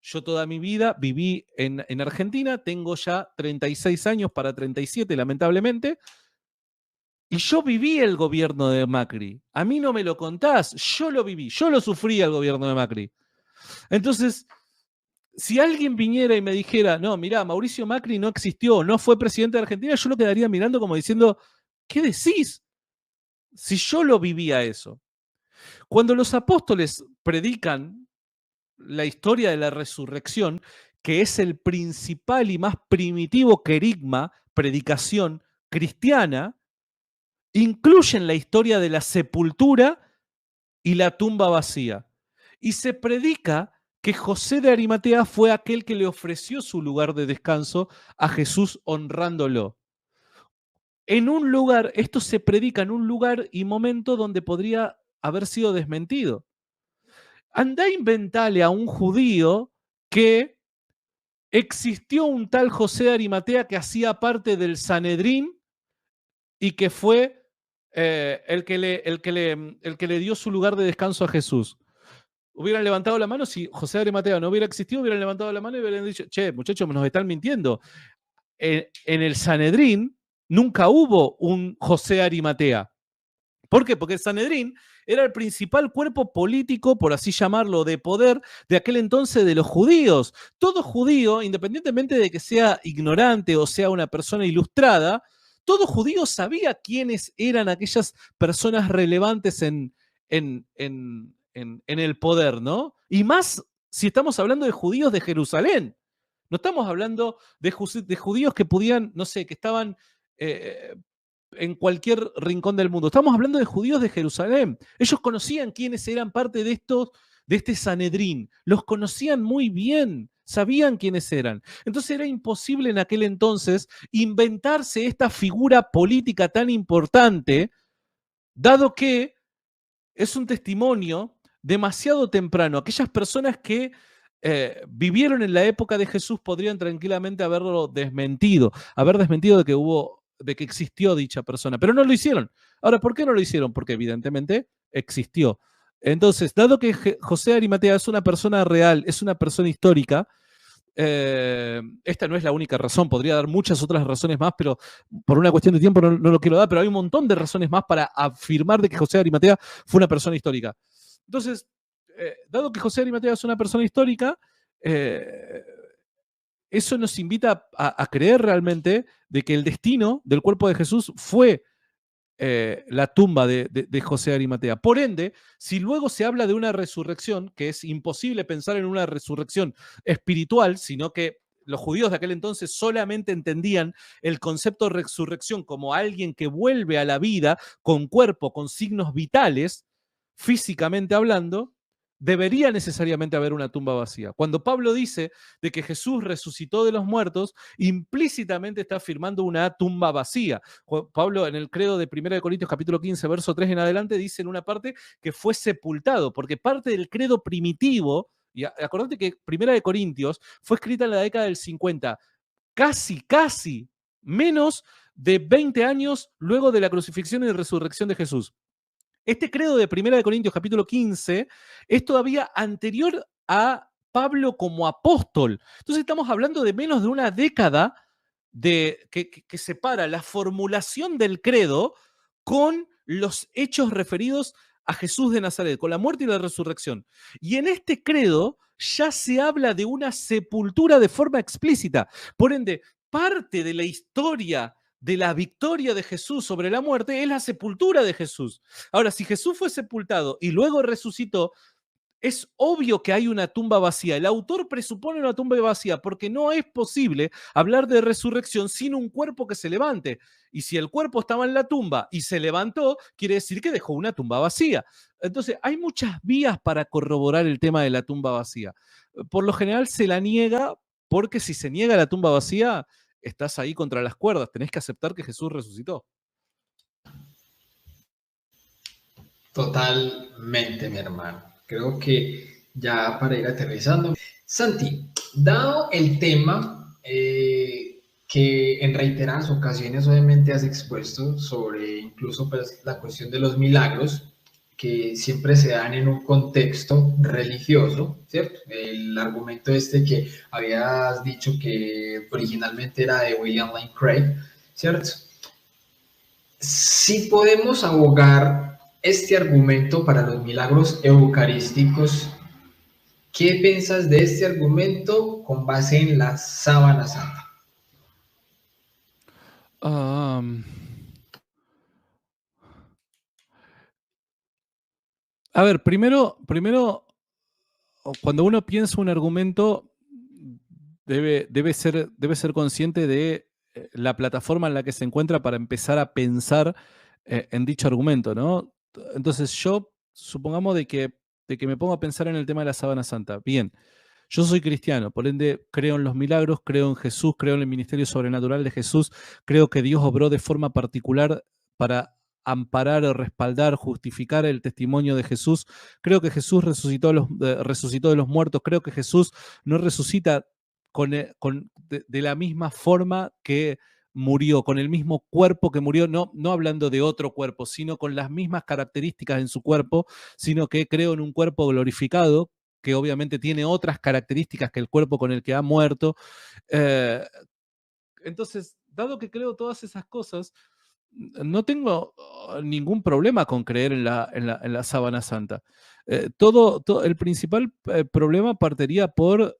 Yo toda mi vida viví en Argentina, tengo ya 36 años para 37, lamentablemente, y yo viví el gobierno de Macri. A mí no me lo contás, yo lo viví, yo lo sufrí el gobierno de Macri. Entonces, si alguien viniera y me dijera, no, mirá, Mauricio Macri no existió, no fue presidente de Argentina, yo lo quedaría mirando como diciendo, ¿qué decís? Si yo lo vivía eso. Cuando los apóstoles predican la historia de la resurrección, que es el principal y más primitivo querigma, predicación cristiana, incluyen la historia de la sepultura y la tumba vacía. Y se predica que José de Arimatea fue aquel que le ofreció su lugar de descanso a Jesús honrándolo. En un lugar, esto se predica en un lugar y momento donde podría haber sido desmentido. Andá a inventarle a un judío que existió un tal José de Arimatea que hacía parte del Sanedrín y que fue el que le dio su lugar de descanso a Jesús. Hubieran levantado la mano, si José de Arimatea no hubiera existido, hubieran levantado la mano y hubieran dicho, che, muchachos, nos están mintiendo. En el Sanedrín nunca hubo un José de Arimatea. ¿Por qué? Porque el Sanedrín era el principal cuerpo político, por así llamarlo, de poder de aquel entonces de los judíos. Todo judío, independientemente de que sea ignorante o sea una persona ilustrada, todo judío sabía quiénes eran aquellas personas relevantes en el poder, ¿no? Y más si estamos hablando de judíos de Jerusalén. No estamos hablando de judíos que podían, no sé, que estaban en cualquier rincón del mundo. Estamos hablando de judíos de Jerusalén. Ellos conocían quiénes eran parte de este Sanedrín. Los conocían muy bien, sabían quiénes eran. Entonces era imposible en aquel entonces inventarse esta figura política tan importante, dado que es un testimonio demasiado temprano. Aquellas personas que vivieron en la época de Jesús podrían tranquilamente haberlo desmentido, haber desmentido de que existió dicha persona, pero no lo hicieron. Ahora, ¿por qué no lo hicieron? Porque evidentemente existió. Entonces, dado que José de Arimatea es una persona real, es una persona histórica, esta no es la única razón, podría dar muchas otras razones más, pero por una cuestión de tiempo no lo quiero dar, pero hay un montón de razones más para afirmar de que José de Arimatea fue una persona histórica. Entonces, dado que José de Arimatea es una persona histórica, eso nos invita a creer realmente de que el destino del cuerpo de Jesús fue la tumba de José de Arimatea. Por ende, si luego se habla de una resurrección, que es imposible pensar en una resurrección espiritual, sino que los judíos de aquel entonces solamente entendían el concepto de resurrección como alguien que vuelve a la vida con cuerpo, con signos vitales, físicamente hablando, debería necesariamente haber una tumba vacía. Cuando Pablo dice de que Jesús resucitó de los muertos, implícitamente está afirmando una tumba vacía. Pablo en el credo de 1 Corintios capítulo 15, verso 3 en adelante, dice en una parte que fue sepultado, porque parte del credo primitivo, y acordate que 1 Corintios fue escrita en la década del 50, casi, menos de 20 años luego de la crucifixión y resurrección de Jesús. Este credo de 1 Corintios capítulo 15 es todavía anterior a Pablo como apóstol. Entonces estamos hablando de menos de una década que separa la formulación del credo con los hechos referidos a Jesús de Nazaret, con la muerte y la resurrección. Y en este credo ya se habla de una sepultura de forma explícita. Por ende, parte de la historia de la victoria de Jesús sobre la muerte es la sepultura de Jesús. Ahora, si Jesús fue sepultado y luego resucitó, Es obvio que hay una tumba vacía. El autor presupone una tumba vacía porque no es posible hablar de resurrección sin un cuerpo que se levante. Y si el cuerpo estaba en la tumba y se levantó, quiere decir que dejó una tumba vacía. Entonces, hay muchas vías para corroborar el tema de la tumba vacía. Por lo general se la niega porque si se niega la tumba vacía, estás ahí contra las cuerdas. Tenés que aceptar que Jesús resucitó. Totalmente, mi hermano. Creo que ya para ir aterrizando. Santi, dado el tema que en reiteradas ocasiones obviamente has expuesto sobre incluso pues, la cuestión de los milagros, que siempre se dan en un contexto religioso, ¿cierto? El argumento este que habías dicho que originalmente era de William Lane Craig, ¿cierto? Si podemos abogar este argumento para los milagros eucarísticos, ¿qué piensas de este argumento con base en la sábana santa? A ver, primero, cuando uno piensa un argumento, debe ser consciente de la plataforma en la que se encuentra para empezar a pensar en dicho argumento, ¿no? Entonces yo, supongamos de que me pongo a pensar en el tema de la sábana santa. Bien, yo soy cristiano, por ende creo en los milagros, creo en Jesús, creo en el ministerio sobrenatural de Jesús, creo que Dios obró de forma particular para amparar, respaldar, justificar el testimonio de Jesús. Creo que Jesús resucitó de los muertos, creo que Jesús no resucita de la misma forma que murió, con el mismo cuerpo que murió, no hablando de otro cuerpo, sino con las mismas características en su cuerpo, sino que creo en un cuerpo glorificado, que obviamente tiene otras características que el cuerpo con el que ha muerto. Entonces, dado que creo todas esas cosas, no tengo ningún problema con creer en la sábana santa. El principal problema partiría por,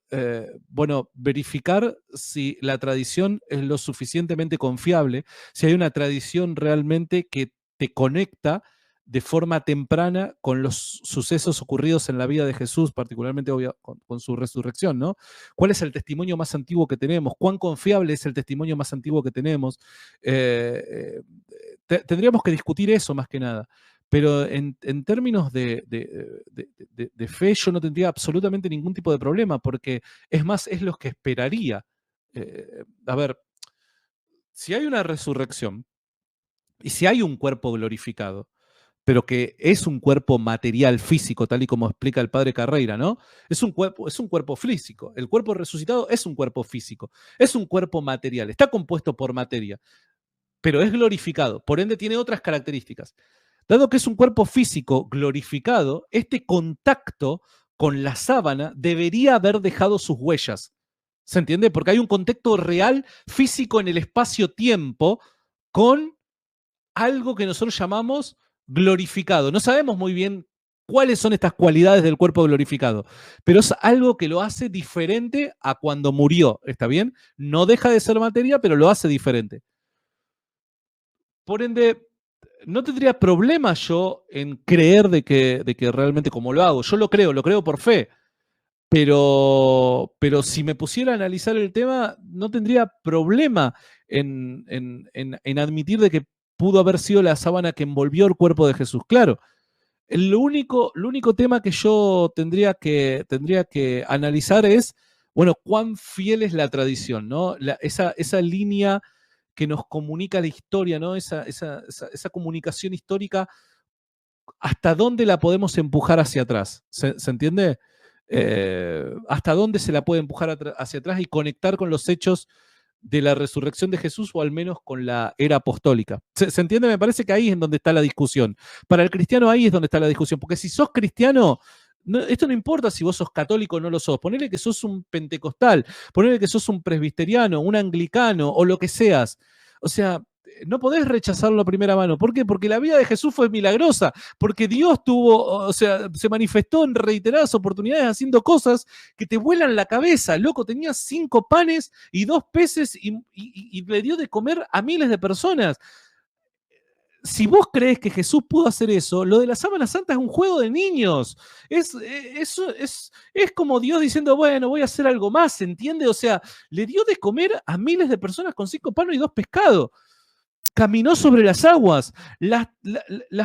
bueno, verificar si la tradición es lo suficientemente confiable, si hay una tradición realmente que te conecta de forma temprana con los sucesos ocurridos en la vida de Jesús, particularmente con su resurrección, ¿no? ¿Cuál es el testimonio más antiguo que tenemos? ¿Cuán confiable es el testimonio más antiguo que tenemos? Tendríamos que discutir eso más que nada. Pero en términos de fe, yo no tendría absolutamente ningún tipo de problema, porque es más, es lo que esperaría. A ver, si hay una resurrección y si hay un cuerpo glorificado, pero que es un cuerpo material, físico, tal y como explica el padre Carreira, ¿no? Es un cuerpo físico. El cuerpo resucitado es un cuerpo físico, es un cuerpo material, está compuesto por materia, pero es glorificado, por ende tiene otras características. Dado que es un cuerpo físico glorificado, este contacto con la sábana debería haber dejado sus huellas. ¿Se entiende? Porque hay un contacto real, físico en el espacio-tiempo con algo que nosotros llamamos glorificado. No sabemos muy bien cuáles son estas cualidades del cuerpo glorificado, pero es algo que lo hace diferente a cuando murió, ¿está bien? No deja de ser materia, pero lo hace diferente. Por ende, no tendría problema yo en creer de que realmente como lo hago. Yo lo creo por fe. Pero si me pusiera a analizar el tema, no tendría problema en admitir de que pudo haber sido la sábana que envolvió el cuerpo de Jesús. Claro, lo único tema que yo tendría que analizar es, bueno, cuán fiel es la tradición, ¿no? Esa línea que nos comunica la historia, ¿no? Esa comunicación histórica, ¿hasta dónde la podemos empujar hacia atrás? ¿Se entiende? ¿Hasta dónde se la puede empujar hacia atrás y conectar con los hechos de la resurrección de Jesús o al menos con la era apostólica? ¿Se entiende? Me parece que ahí es en donde está la discusión. Para el cristiano ahí es donde está la discusión, porque si sos cristiano, esto no importa si vos sos católico o no lo sos, ponele que sos un pentecostal, ponele que sos un presbiteriano, un anglicano o lo que seas. O sea, no podés rechazarlo a primera mano. ¿Por qué? Porque la vida de Jesús fue milagrosa, porque Dios o sea, se manifestó en reiteradas oportunidades haciendo cosas que te vuelan la cabeza. Loco, tenía 5 panes y 2 peces y le dio de comer a miles de personas. si vos crees que Jesús pudo hacer eso, lo de la sábana santa es un juego de niños. Es como Dios diciendo, bueno, voy a hacer algo más, ¿se entiende? O sea, le dio de comer a miles de personas con 5 panes y 2 pescados. Caminó sobre las aguas. Las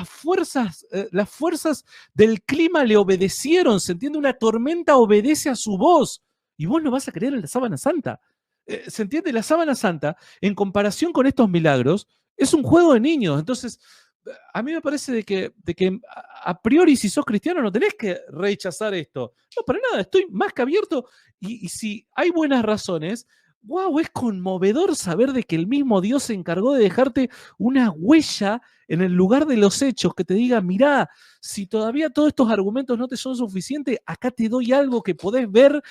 fuerzas del clima le obedecieron. ¿Se entiende? Una tormenta obedece a su voz. Y vos no vas a creer en la sábana santa. ¿Se entiende? La sábana santa, en comparación con estos milagros, es un juego de niños. Entonces, a mí me parece de que a priori, si sos cristiano, no tenés que rechazar esto. No, para nada, estoy más que abierto. Y si hay buenas razones, wow, es conmovedor saber de que el mismo Dios se encargó de dejarte una huella en el lugar de los hechos, que te diga, mirá, si todavía todos estos argumentos no te son suficientes, acá te doy algo que podés ver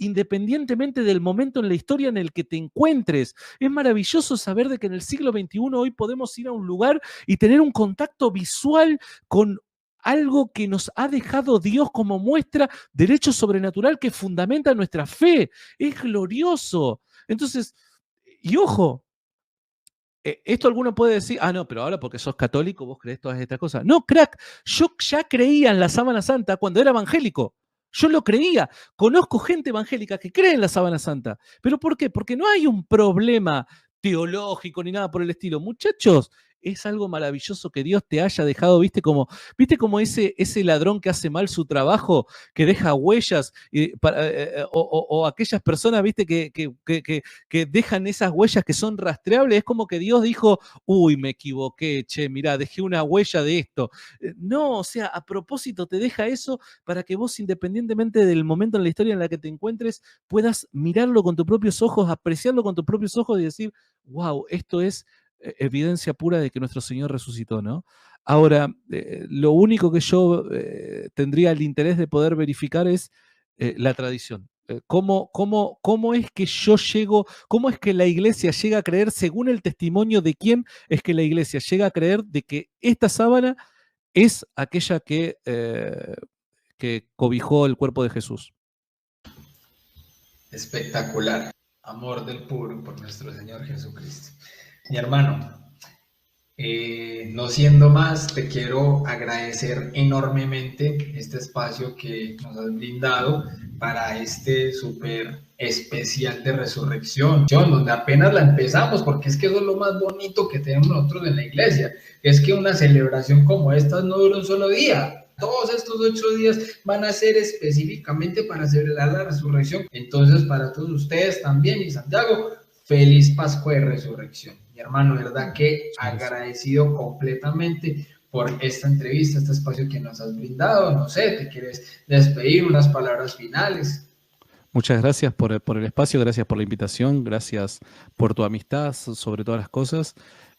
independientemente del momento en la historia en el que te encuentres. Es maravilloso saber de que en el siglo XXI hoy podemos ir a un lugar y tener un contacto visual con algo que nos ha dejado Dios como muestra del hecho sobrenatural que fundamenta nuestra fe. Es glorioso. Entonces, y ojo, esto alguno puede decir, no, pero ahora porque sos católico vos creés todas estas cosas. No, crack, yo ya creía en la sábana santa cuando era evangélico. Yo lo creía. Conozco gente evangélica que cree en la sábana santa. ¿Pero por qué? Porque no hay un problema teológico ni nada por el estilo. Muchachos, es algo maravilloso que Dios te haya dejado, ¿viste como ese ladrón que hace mal su trabajo, que deja huellas, o aquellas personas, ¿viste? Que dejan esas huellas que son rastreables? Es como que Dios dijo, uy, me equivoqué, che, mirá, dejé una huella de esto. No, o sea, a propósito te deja eso para que vos, independientemente del momento en la historia en la que te encuentres, puedas mirarlo con tus propios ojos, apreciarlo con tus propios ojos y decir, wow, esto es evidencia pura de que nuestro Señor resucitó, ¿no? Ahora, lo único que yo tendría el interés de poder verificar es la tradición. ¿Cómo es que yo llego, cómo es que la iglesia llega a creer, según el testimonio de quién es que la iglesia llega a creer de que esta sábana es aquella que cobijó el cuerpo de Jesús? Espectacular. Amor del puro por nuestro Señor Jesucristo. Mi hermano, no siendo más, te quiero agradecer enormemente este espacio que nos has brindado para este súper especial de resurrección, donde apenas la empezamos, porque es que eso es lo más bonito que tenemos nosotros en la iglesia, es que una celebración como esta no dura un solo día. Todos estos 8 días van a ser específicamente para celebrar la resurrección. Entonces, para todos ustedes también, y Santiago, feliz Pascua de Resurrección. Mi hermano, verdad que agradecido completamente por esta entrevista, este espacio que nos has brindado. No sé, ¿te quieres despedir? Unas palabras finales. Muchas gracias por el espacio, gracias por la invitación, gracias por tu amistad sobre todas las cosas,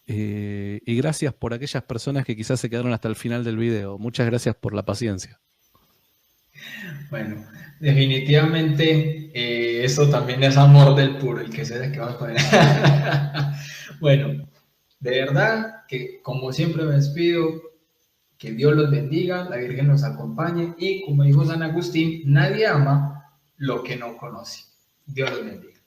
y gracias por aquellas personas que quizás se quedaron hasta el final del video. Muchas gracias por la paciencia. Bueno, definitivamente esto también es amor del puro, el que sea que vamos a poner. Bueno, de verdad que como siempre me despido, que Dios los bendiga, la Virgen los acompañe y como dijo San Agustín, nadie ama lo que no conoce. Dios los bendiga.